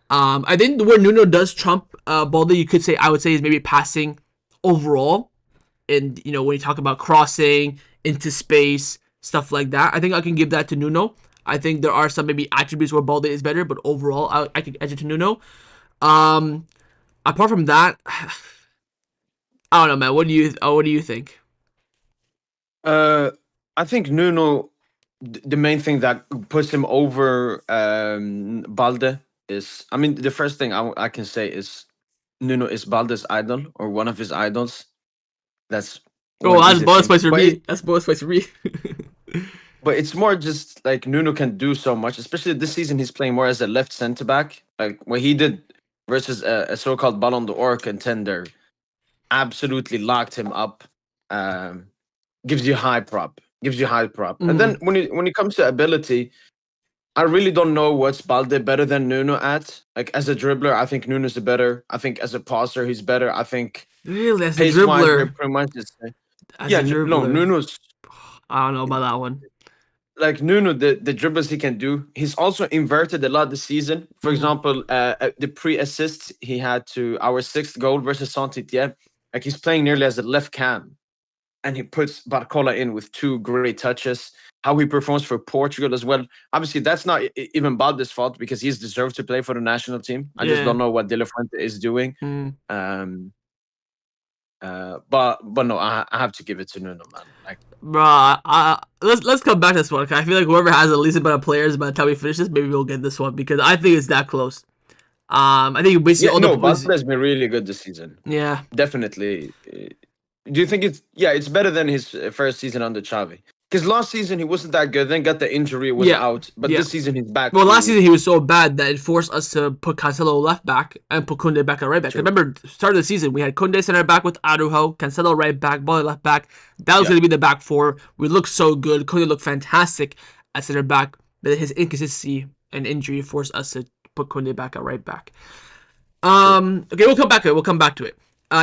I think where Nuno does trump Baldy, I would say is maybe passing overall, and when you talk about crossing into space, stuff like that. I think I can give that to Nuno. I think there are some maybe attributes where Balde is better, but overall, I could edge it to Nuno. Um, Apart from that, I don't know, man. What do you think? Uh, I think Nuno, the main thing that puts him over Balde is, I mean, the first thing I can say is Nuno is Balde's idol or one of his idols. That's Oh, one that's easy bonus thing. points for me. That's bonus points for me. But it's more just like Nuno can do so much, especially this season. He's playing more as a left center back, like what he did versus a so-called Ballon d'Or contender. Absolutely locked him up. Um, gives you high prop, gives you high prop. And then Mm, when it comes to ability, I really don't know what's Balde better than Nuno at. Like as a dribbler, I think Nuno's the better. I think as a passer, he's better. I think really, as a pace wise, they're dribbler, pretty much the same. as Yeah, a no, dribbler, Nuno's I don't know about that one. like Nuno, the dribbles he can do. He's also inverted a lot this season. For Mm, example, the pre-assists he had to our sixth goal versus Saint-Etienne. Like he's playing nearly as a left cam, and he puts Barcola in with 2 great touches. How he performs for Portugal as well. Obviously, that's not even Balde's fault because he's deserved to play for the national team. I just yeah. don't know what De La Fuente is doing. Mm. Um, but no, I have to give it to Nuno, man. Like, Bruh, let's come back to this one. 'Cause I feel like whoever has the least amount of players by the time we finish this, maybe we'll get this one because I think it's that close. I think basically yeah, all the no, points. Balde has been really good this season. Yeah, Definitely. Do you think it's it's better than his first season under Xavi? Because last season he wasn't that good, then got the injury, was yeah, out. But yeah. this season he's back Well, last to season he was so bad that it forced us to put Cancelo left back and put Kunde back at right back. 'Cause true. remember, start of the season we had Kunde center back with Arujo, Cancelo right back, Bolle left back. That was Yeah. going to be the back four. We looked so good. Kunde looked fantastic at center back, but his inconsistency and injury forced us to put Kunde back at right back. True. Okay, we'll come back to it. We'll come back to it.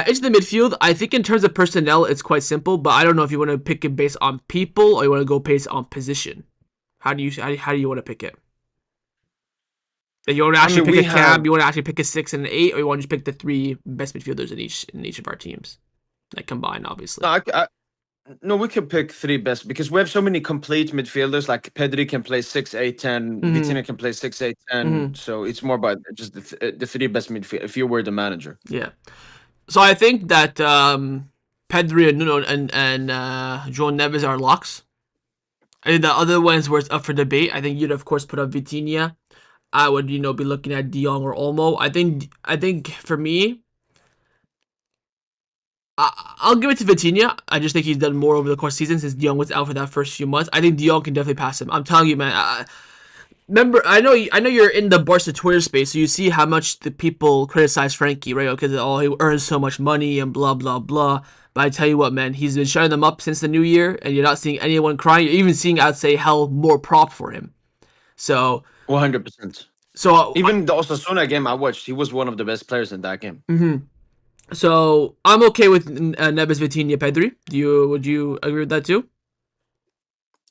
Into the midfield, I think in terms of personnel, it's quite simple. But I don't know if you want to pick it based on people or you want to go based on position. How do you want to pick it? Like you want to I actually mean, pick we a cam, have you want to actually pick a 6 and an 8, or you want to just pick the 3 best midfielders in each of our teams, like combined, no, obviously. no. We could pick 3 best because we have so many complete midfielders. Like Pedri can play 6, 8, 10. Mm-hmm. Vitinha can play 6, 8, 10. Mm-hmm. So it's more about just the 3 best midfield. If you were the manager, Yeah. So I think that Pedri and Nuno and João Neves are locks. I think the other ones were up for debate. I think you'd of course put up Vitinha. I would be looking at De Jong or Olmo. I think for me, I'll give it to Vitinha. I just think he's done more over the course of the season since De Jong was out for that first few months. I think De Jong can definitely pass him. I'm telling you, man. Remember, I know you're in the Barca Twitter space, so you see how much the people criticize Frankie, right? Because he earns so much money and blah blah blah. But I tell you what, man, he's been shutting them up since the new year, and you're not seeing anyone crying. You're even seeing, I'd say, hell more prop for him. So, 100%. so, Even the Osasuna game I watched, he was one of the best players in that game. so I'm okay with Neves, Vitinha, Pedri. Would you agree with that too?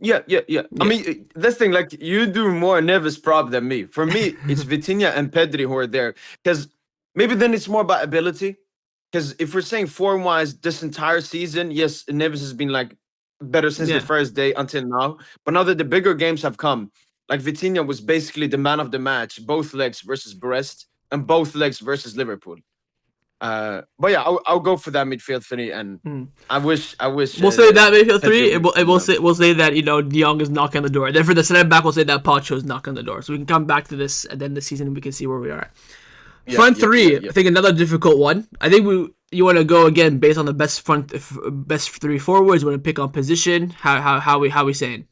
Yeah. I Yeah. mean, this thing, like, you do more Neves prop than me. For me, it's Vitinha and Pedri who are there. Because maybe then it's more about ability. Because if we're saying form-wise, this entire season, yes, Neves has been, like, better since the Yeah. first day until now. But now that the bigger games have come, like, Vitinha was basically the man of the match, both legs versus Brest, and both legs versus Liverpool. But yeah, I'll go for that midfield three, and I wish We'll say that midfield Pedri three. would We'll say that De Jong is knocking on the door. And then for the center back, we'll say that Pacho is knocking on the door. So we can come back to this at the end of the season and we can see where we are at. Front three, I think another difficult one. I think you want to go again based on the best three forwards. You want to pick on position. How we saying?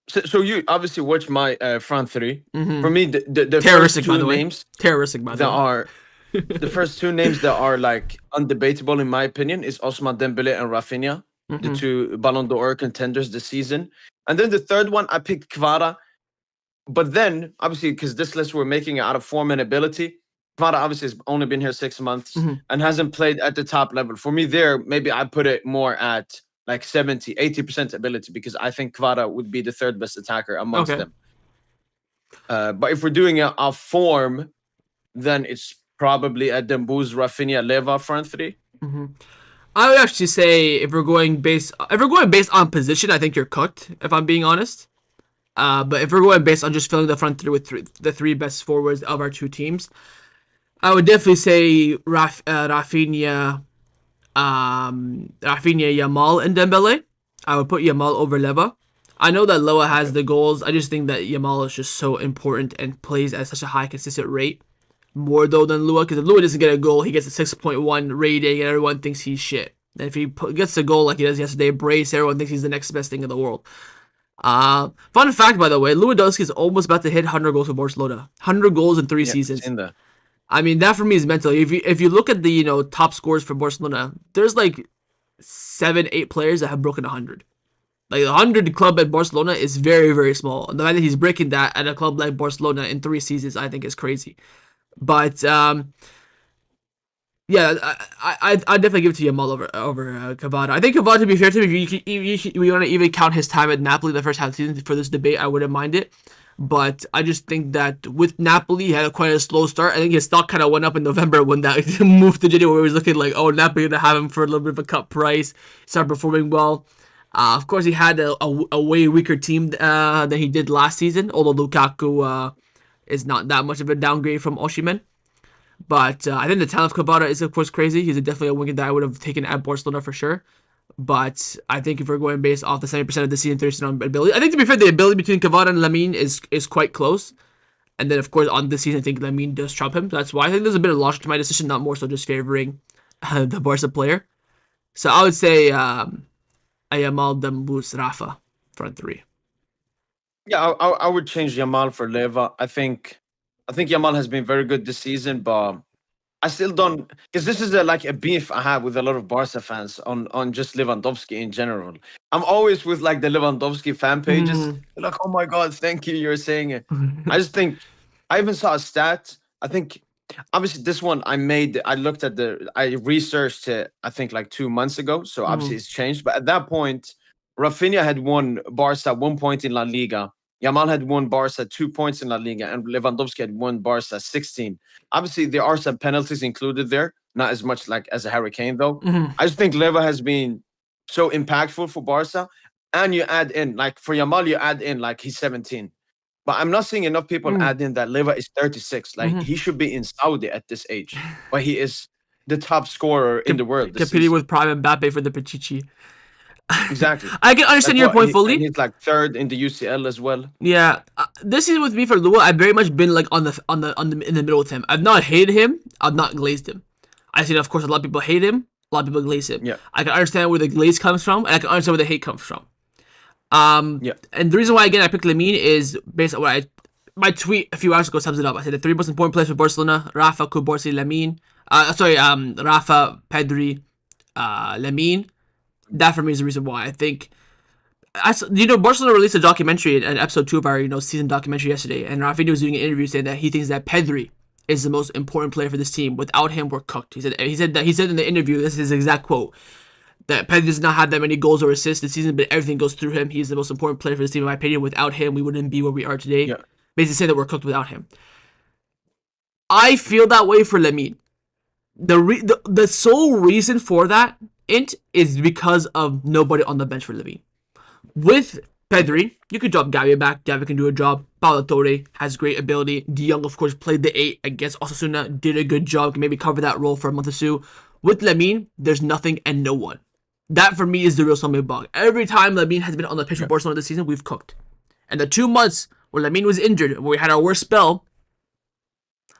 So you obviously watch my front three. For me, the first Terroristic, by two the way. names Terroristic, by the that way. are the first two names that are like undebatable in my opinion is Ousmane Dembele and Rafinha, the two Ballon d'Or contenders this season. And then the third one, I picked Kvara. But then, obviously, because this list we're making it out of form and ability, Kvara obviously has only been here 6 months and hasn't played at the top level. For me, there, maybe I put it more at like 70, 80% ability because I think Kvara would be the third best attacker amongst them. But if we're doing it off form, then it's probably a Dembouz, Rafinha, Leva front three. I would actually say if we're going based on position, I think you're cooked. If I'm being honest, but if we're going based on just filling the front three with the three best forwards of our two teams, I would definitely say Rafinha, Yamal, and Dembele. I would put Yamal over Leva. I know that Leva has the goals. I just think that Yamal is just so important and plays at such a high consistent rate. More though than Lua, because if Lua doesn't get a goal, he gets a 6.1 rating, and everyone thinks he's shit. And if he gets a goal like he does yesterday, brace, everyone thinks he's the next best thing in the world. Fun fact, by the way, Lewandowski is almost about to hit 100 goals for Barcelona. 100 goals in 3 seasons. I mean, that for me is mental. If you look at the top scores for Barcelona, there's like 7-8 players that have broken 100. Like the 100 club at Barcelona is very very small. And the fact that he's breaking that at a club like Barcelona in 3 seasons, I think is crazy. But yeah, I definitely give it to Yamal over Cavada. I think Cavada, to be fair to him, if we want to even count his time at Napoli the first half of the season for this debate, I wouldn't mind it. But I just think that with Napoli, he had quite a slow start. I think his stock kind of went up in November when that moved to January, where he was looking like, oh, Napoli gonna have him for a little bit of a cut price. Started performing well. Of course, he had a way weaker team than he did last season. Although Lukaku is not that much of a downgrade from Osimhen. But I think the talent of Kvara is, of course, crazy. He's definitely a winger that I would have taken at Barcelona for sure. But I think if we're going based off the 70% of the season, 30% on ability, I think to be fair, the ability between Kvara and Lamine is quite close. And then, of course, on this season, I think Lamine does trump him. That's why I think there's a bit of logic to my decision, not more so just favoring the Barca player. So I would say Yamal, Dembus, Rafa, front three. Yeah, I would change Yamal for Leva. I think Yamal has been very good this season, but I still don't, because this is like a beef I have with a lot of Barca fans on just Lewandowski in general. I'm always with like the Lewandowski fan pages. They're like, oh my god, thank you, you're saying it. I just think I even saw a stat. I think obviously this one I researched it, I think like 2 months ago. So obviously it's changed. But at that point, Rafinha had won Barca 1 point in La Liga. Yamal had won Barca 2 points in La Liga, and Lewandowski had won Barca 16. Obviously, there are some penalties included there, not as much like as a Harry Kane though. I just think Leva has been so impactful for Barca, and you add in like for Yamal, you add in like he's 17. But I'm not seeing enough people add in that Leva is 36. Like he should be in Saudi at this age, but he is the top scorer in the world this Competing season. with Prime Mbappe for the Pichichi. Exactly. I can understand Like your what? point And fully. he's like third in the UCL as well. Yeah, this season with me for Lua, I've very much been like on the in the middle with him. I've not hated him. I've not glazed him. I've seen, of course, a lot of people hate him. A lot of people glaze him. Yeah. I can understand where the glaze comes from, and I can understand where the hate comes from. Yeah. And the reason why again I picked Lamine is based on what my tweet a few hours ago sums it up. I said the three most important players for Barcelona: Rafa, Kubarsi, Lamine. Rafa, Pedri, Lamine. That for me is the reason why I think. Barcelona released a documentary, an episode 2 of our season documentary yesterday, and Rafinha was doing an interview saying that he thinks that Pedri is the most important player for this team. Without him, we're cooked. He said in the interview, this is his exact quote, that Pedri does not have that many goals or assists this season, but everything goes through him. He's the most important player for this team, in my opinion. Without him, we wouldn't be where we are today. Yeah. Basically, saying that we're cooked without him. I feel that way for Lamine. The sole reason for that is because of nobody on the bench for Lamine. With Pedri, you could drop Gavi back. Gavi can do a job. Paulo Torre has great ability. De Jong, of course, played the 8 against Osasuna. Did a good job. Can maybe cover that role for a month or two. With Lamine, there's nothing and no one. That, for me, is the real stumbling block. Every time Lamine has been on the pitch for Yeah. Barcelona this season, we've cooked. And the 2 months where Lamine was injured, where we had our worst spell,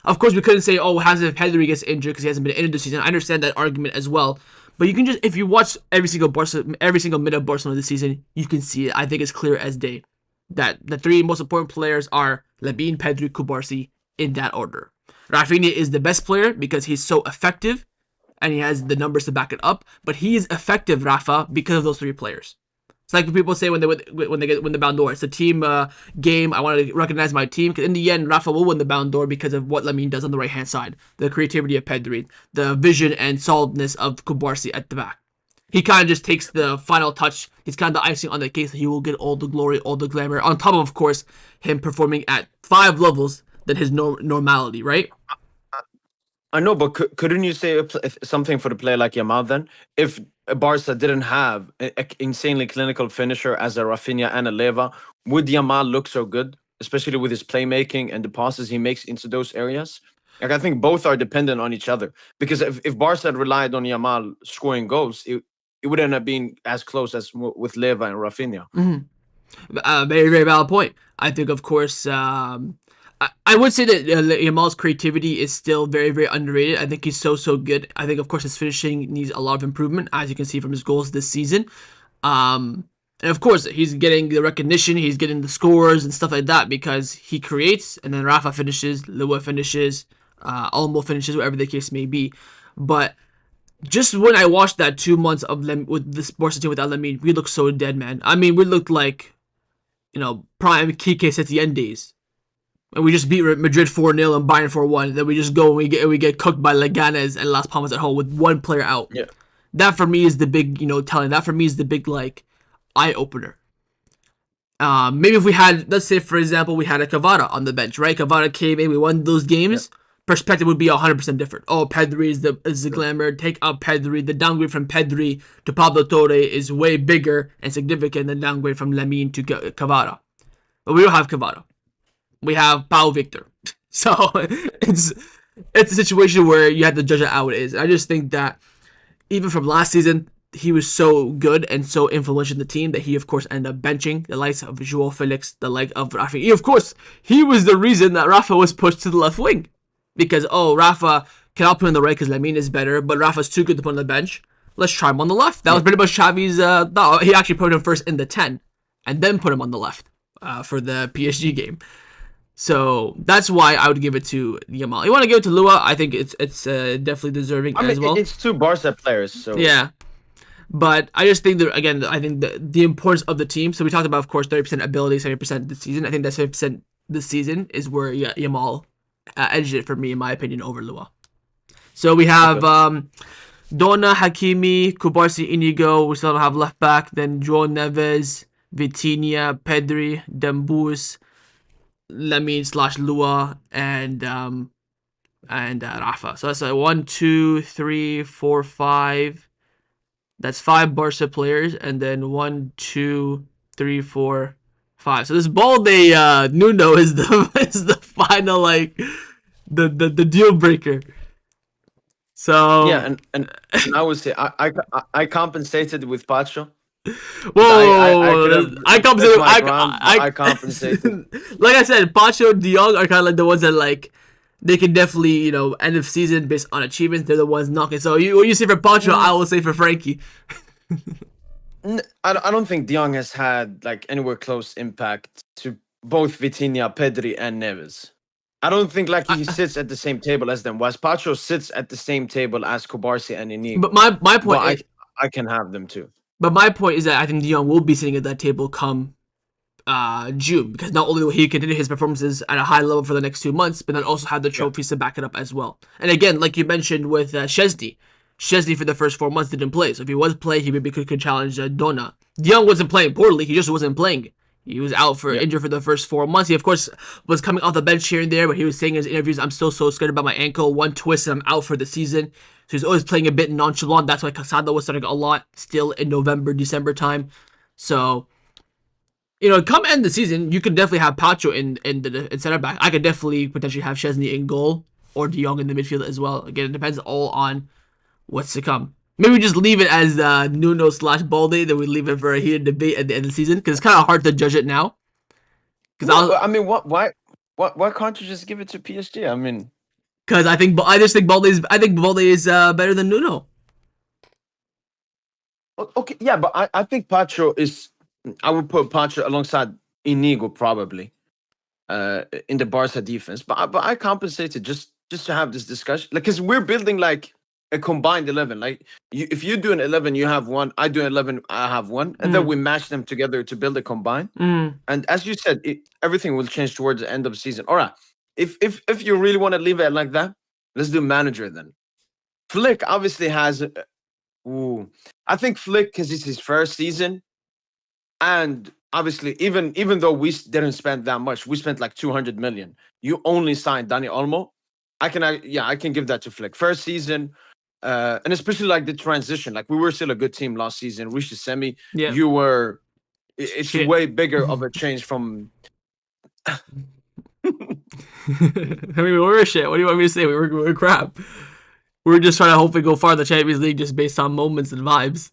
of course, we couldn't say, oh, has if Pedri gets injured because he hasn't been injured this season. I understand that argument as well. But you can just, if you watch every single minute of Barcelona this season, you can see it. I think it's clear as day that the three most important players are Lamine, Pedri, Kubarsi, in that order. Rafinha is the best player because he's so effective and he has the numbers to back it up. But he is effective, Rafa, because of those three players. It's like what people say when they win the Ballon d'Or. It's a team game. I want to recognize my team because in the end, Rafa will win the Ballon d'Or because of what Lamine does on the right hand side, the creativity of Pedri, the vision and solidness of Kubarsi at the back. He kind of just takes the final touch. He's kind of the icing on the cake. He will get all the glory, all the glamour. On top of course, him performing at 5 levels than his normality, right? I know, but couldn't you say something for the player like Yamal then? If Barca didn't have an insanely clinical finisher as a Rafinha and a Leva, would Yamal look so good, especially with his playmaking and the passes he makes into those areas? Like I think both are dependent on each other. Because if Barca had relied on Yamal scoring goals, it wouldn't have been as close as with Leva and Rafinha. Very, very valid point. I think, of course, I would say that Yamal's creativity is still very, very underrated. I think he's so good. I think, of course, his finishing needs a lot of improvement, as you can see from his goals this season. And of course, he's getting the recognition, he's getting the scores and stuff like that because he creates, and then Rafa finishes, Lua finishes, Olmo finishes, whatever the case may be. But just when I watched that 2 months of with this Barca team without Lamine, we looked so dead, man. I mean, we looked like, prime Kike Setien days. And we just beat Madrid 4-0 and Bayern 4-1. Then we just go and we get cooked by Leganes and Las Palmas at home with one player out. Yeah. That for me is the big, telling. That for me is the big, eye opener. Maybe if we had, let's say, for example, we had a Cavada on the bench, right? Cavada came in, we won those games. Yeah. Perspective would be 100% different. Oh, Pedri is the glamour. Take out Pedri. The downgrade from Pedri to Pablo Torre is way bigger and significant than downgrade from Lamine to Cavada. But we don't have Cavada. We have Pau Victor. So it's a situation where you have to judge it how it is. I just think that even from last season, he was so good and so influential in the team that he, of course, ended up benching the likes of Joao Felix, the like of Rafa. Of course, he was the reason that Rafa was pushed to the left wing. Because, Rafa cannot put on the right because Lamine is better, but Rafa's too good to put on the bench. Let's try him on the left. That was pretty much Xavi's thought. He actually put him first in the 10 and then put him on the left for the PSG game. So that's why I would give it to Yamal. You want to give it to Lua? I think it's definitely deserving as well. It's two Barca players, so yeah. But I just think that again, I think the importance of the team. So we talked about, of course, 30% ability, 70% this season. I think that 70% this season is where Yamal edged it for me, in my opinion, over Lua. So we have Donna, Hakimi, Kubarsi, Inigo. We still don't have left back. Then João Neves, Vitinha, Pedri, Dembus, Lamine / Lua, and Rafa. So that's 1, 2, 3, 4, 5. That's 5 Barca players, and then 1, 2, 3, 4, 5. So this Balde Nuno is the final the deal breaker. So, Yeah, and I would say I compensated with Pacho because I could have whoa, I come stood to my ground, but I I compensated. like I said, Pacho, De Jong are kind of like the ones that like they can definitely end of season based on achievements. They're the ones knocking. So what you say for Pacho, I Mm, will say for Frankie. I don't think De Jong has had like anywhere close impact to both Vitinha, Pedri, and Neves. I don't think like he I, sits at the same table as them. Whereas Pacho sits at the same table as Kubarsi and but Inigo. my But point, I can have them too. but my point is that I think De Jong will be sitting at that table come June, because not only will he continue his performances at a high level for the next 2 months, but then also have the Yeah, trophies to back it up as well. And again, like you mentioned with Chesney, Chesney for the first 4 months didn't play, so if he was playing, he maybe could challenge Dona. Young wasn't playing poorly; he just wasn't playing. He was out for yeah, injured for the first 4 months. He of course was coming off the bench here and there, but he was saying in his interviews, "I'm still so scared about my ankle. One twist and I'm out for the season." So he's always playing a bit nonchalant. That's why Casado was starting a lot still in November, December time. So come end the season, you could definitely have Pacho in center back. I could definitely potentially have Chesney in goal or De Jong in the midfield as well. Again, it depends all on what's to come. Maybe we just leave it as Nuno slash Balde. Then we leave it for a heated debate at the end of the season because it's kind of hard to judge it now. Because no, I'll but I mean, why can't you just give it to PSG? I mean, because I just think Balde is better than Nuno. okay, yeah, but I think Pacho is. I would put Pacho alongside Inigo probably in the Barca defense, but I compensated just to have this discussion, like because we're building like a combined 11. Like if you do an 11, you have one. I do an 11, I have one, and then Mm, we match them together to build a combine. mm, And as you said, everything will change towards the end of the season. All right, if you really want to leave it like that, let's do manager then. Flick obviously has. Ooh, I think Flick because it's his first season, and obviously even though we didn't spend that much, we spent like 200 million. You only signed Dani Olmo. I can give that to Flick. First season, and especially like the transition. Like we were still a good team last season. Reached the semi. yeah. You were. It's Shit. way bigger of a change from. I mean, we were shit. What do you want me to say? We were crap. We were just trying to hopefully go far in the Champions League just based on moments and vibes.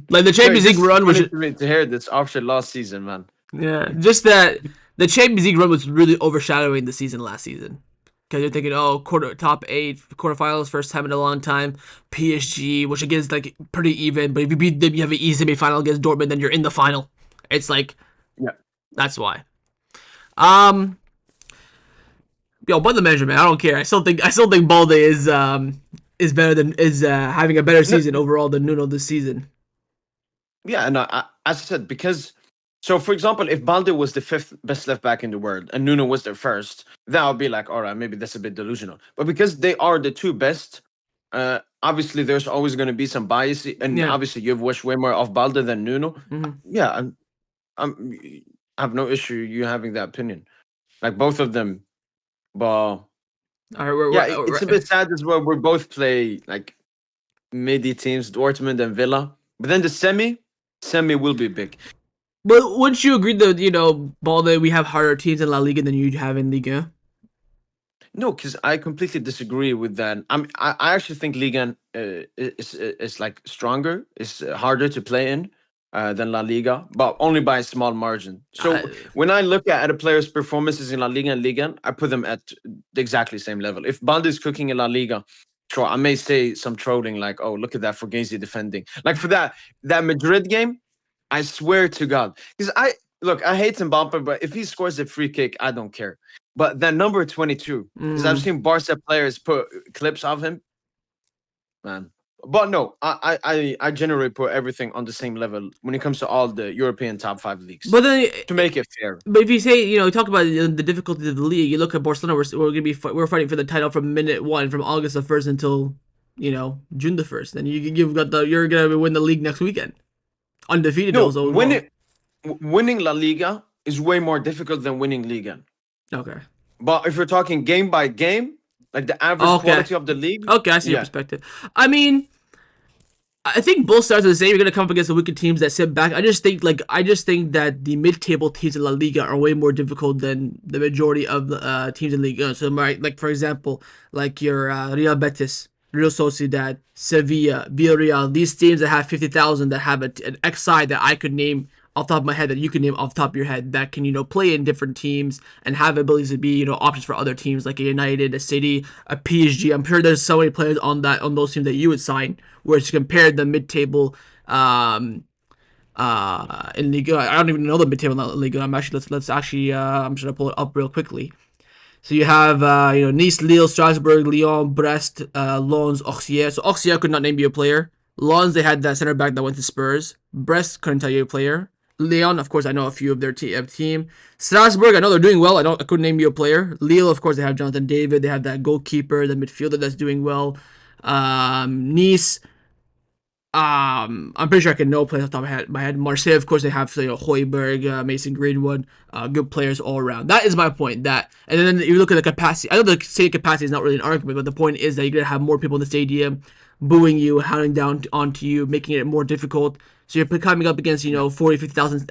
Like the No, it's Champions League just run was funny to me to hear this after last season, man. yeah, just that the Champions League run was really overshadowing the season last season. Because you're thinking, oh, top eight, quarterfinals, first time in a long time. PSG, which again is like pretty even, but if you beat them, you have an easy semi-final against Dortmund, then you're in the final. It's like Yeah. that's why. Um, but the measure, man, I don't care. I still think Balde is better than is having a better No, season overall than Nuno this season. yeah, and as I said, because so for example, if Balde was the fifth best left back in the world and Nuno was their first, that would be like, all right, maybe that's a bit delusional. But because they are the two best, obviously there's always going to be some bias, and Yeah. obviously you've watched way more of Balde than Nuno. Mm-hmm. Yeah, I'm I have no issue you having that opinion. Like both of them, but All right, yeah, it's a bit sad as well. We both play like midi teams, Dortmund and Villa, but then the semi will be big. But wouldn't you agree that Balde, we have harder teams in La Liga than you have in Liga? No, because I completely disagree with that. I actually think Liga is like stronger, it's harder to play in than La Liga, but only by a small margin. So Uh, when I look at a player's performances in La Liga and Liga, I put them at the exactly same level. If Balde is cooking in La Liga, sure, I may say some trolling like, "Oh, look at that Fugazi defending." Like for that Madrid game, I swear to God, because I hate Mbappe, but if he scores a free kick, I don't care. But that number 22, because I've mm. seen Barca players put clips of him, man. But no, I generally put everything on the same level when it comes to all the European top five leagues But then, to make it fair. but if you say talk about the difficulties of the league, you look at Barcelona. We're gonna be we're fighting for the title from minute one, from August the first until June the first. Then you've got you're gonna win the league next weekend, undefeated No, also as well. winning La Liga is way more difficult than winning Liga. Okay. But if you're talking game by game, like the average Okay. quality of the league, Okay, I see your yeah, perspective. I mean, I think both sides are the same. You're gonna come up against the wicked teams that sit back. I just think that the mid-table teams in La Liga are way more difficult than the majority of the teams in Liga. So, like for example, like your Real Betis, Real Sociedad, Sevilla, Villarreal, these teams that have 50,000 that have an X side that I could name off the top of my head that you can name off the top of your head that can play in different teams and have abilities to be options for other teams like a United, a City, a PSG. I'm sure there's so many players on those teams that you would sign. Whereas you compare the mid-table in Liga, I don't even know the mid-table in Liga. Let's actually I'm just gonna pull it up real quickly. So you have Nice, Lille, Strasbourg, Lyon, Brest, Lens, Auxerre. So Auxerre could not name you a player. Lens, they had that center back that went to Spurs. Brest couldn't tell you a player. Lyon, of course, I know a few of their team. Strasbourg, I know they're doing well. I couldn't name you a player. Lille, of course, they have Jonathan David. They have that goalkeeper, the midfielder that's doing well. Nice, I'm pretty sure I can know players off the top of my head. Marseille, of course, they have Hoiberg, Mason Greenwood, good players all around. That is my point. That and then you look at the capacity. I know the stadium capacity is not really an argument, but the point is that you're gonna have more people in the stadium, booing you, hounding down onto you, making it more difficult. So you're coming up against 40, 50,000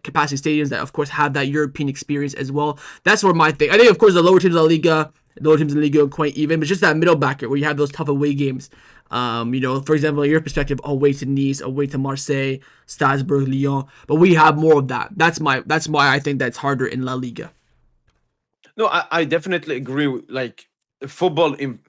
capacity stadiums that of course have that European experience as well. That's where my thing. I think of course the lower teams of La Liga, the lower teams in the Liga are quite even, but just that middle bracket where you have those tough away games. For example, in your perspective, away to Nice, away to Marseille, Strasbourg, Lyon, but we have more of that. That's why I think that's harder in La Liga. No, I definitely agree. Like football in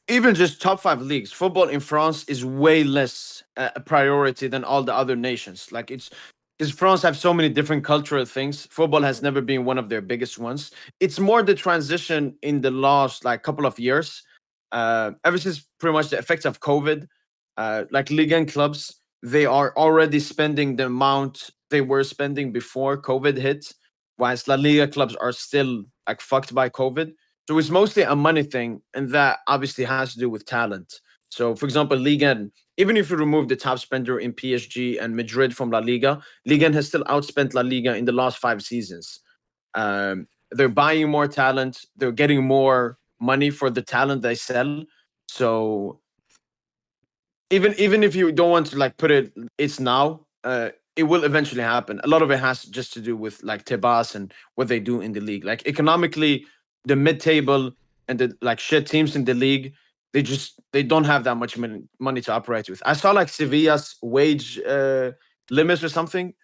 even just top five leagues, football in France is way less a priority than all the other nations. Like it's because France have so many different cultural things. Football has never been one of their biggest ones. It's more the transition in the last like couple of years, ever since pretty much the effects of COVID. Like Ligue 1 clubs, they are already spending the amount they were spending before COVID hit, whilst La Liga clubs are still like fucked by COVID. So it's mostly a money thing, and that obviously has to do with talent. So, for example, Liga, even if you remove the top spender in PSG and Madrid from La Liga, Liga has still outspent La Liga in the last 5 seasons. They're buying more talent, they're getting more money for the talent they sell. So, even if you don't want to like put it's now. It will eventually happen. A lot of it has just to do with like Tebas and what they do in the league. Like economically, the mid-table and the like shit teams in the league, they don't have that much money to operate with. I saw like Sevilla's wage limits or something.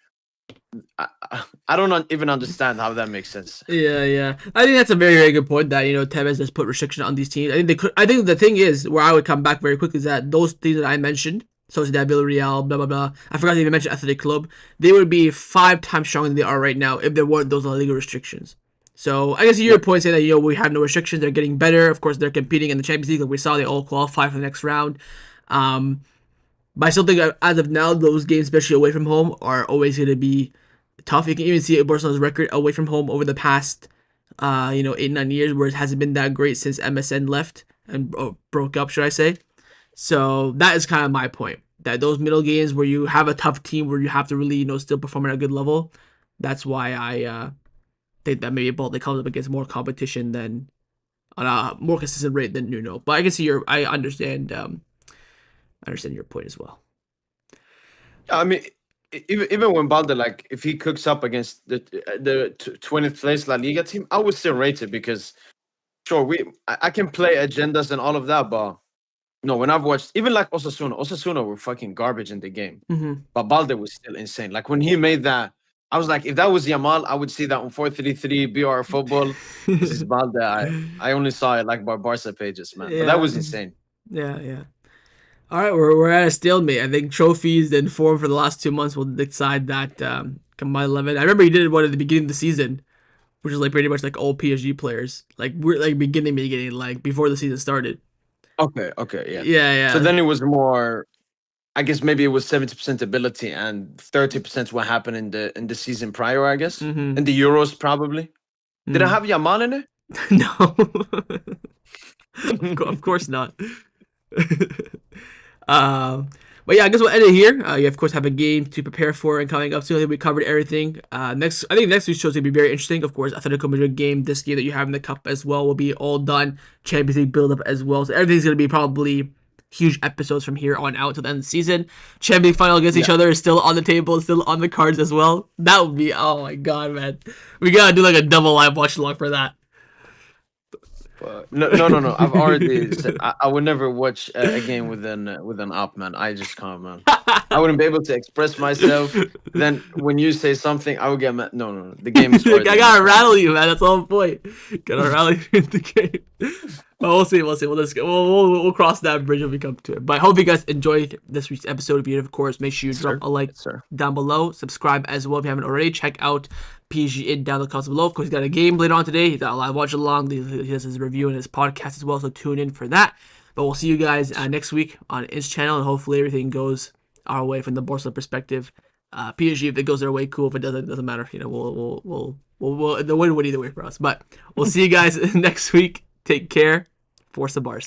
I don't even understand how that makes sense. Yeah, yeah. I think that's a very, very good point that Tevez has put restriction on these teams. I think they could. I think the thing is where I would come back very quickly is that those teams that I mentioned, Sociedad, Villarreal, blah blah blah. I forgot to even mention Athletic Club. They would be 5 times stronger than they are right now if there weren't those legal restrictions. So I guess your Yep. point saying that we have no restrictions, they're getting better. Of course, they're competing in the Champions League. Like we saw, they all qualify for the next round. Um, but I still think as of now, those games, especially away from home, are always going to be tough. You can even see Barcelona's record away from home over the past, 8 9 years, where it hasn't been that great since MSN left and broke up, should I say? So that is kind of my point. That those middle games where you have a tough team where you have to really, still perform at a good level. That's why I think that maybe Baltic comes up against more competition than on a more consistent rate than Nuno. But I can see I understand. I understand your point as well. I mean, even when Balde, like, if he cooks up against the 20th place La Liga team, I would still rate it because, sure, I can play agendas and all of that, but no, when I've watched, even like Osasuna were fucking garbage in the game, Mm-hmm. but Balde was still insane. Like, when he made that, I was like, if that was Yamal, I would see that on 433 BR football. This is Balde. I only saw it like by Barca pages, man. But that Yeah, was insane. yeah, yeah. All right, we're at a stalemate. I think trophies and form for the last 2 months will decide that combined 11. I remember he did one at the beginning of the season, which is like pretty much like all PSG players. Like we're like beginning, like before the season started. Okay, yeah. Yeah, So yeah. then it was more, I guess maybe it was 70% ability and 30% what happened in the season prior, I guess. Mm-hmm. In the Euros, probably. Did I Mm. have Yamal in No, it? of course not. um, but yeah, I guess we'll end it here. You of course have a game to prepare for and coming up soon. I think we covered everything. I think next week's show is gonna be very interesting. Of course, Atletico Madrid game this year that you have in the cup as well will be all done. Champions League build up as well. So everything's gonna be probably huge episodes from here on out to the end of the season. Champions final against each Yeah. other is still on the table, still on the cards as well. That would be, oh my god, man. We gotta do like a double live watch along for that. But no. I've already said I would never watch a game with an up, man. I just can't, man. I wouldn't be able to express myself. Then when you say something, I would get mad. No. The game is I already in gotta effect. rattle you, man. That's the whole point. Gotta rally you in the game. But we'll see. We'll cross that bridge when we come to it. But I hope you guys enjoyed this week's episode. If you did, of course, make sure you Yes, drop sir. a like Yes, sir. down below. Subscribe as well if you haven't already. Check out PG in down the comments below. Of course, he's got a game later on today. He's got a live watch along. He has his review and his podcast as well. So tune in for that. But we'll see you guys next week on his channel, and hopefully everything goes our way from the Barcelona perspective. PSG, if it goes their way, cool. If it doesn't matter. You know, we'll the win either way for us. But we'll see you guys next week. Take care. Force the Bars.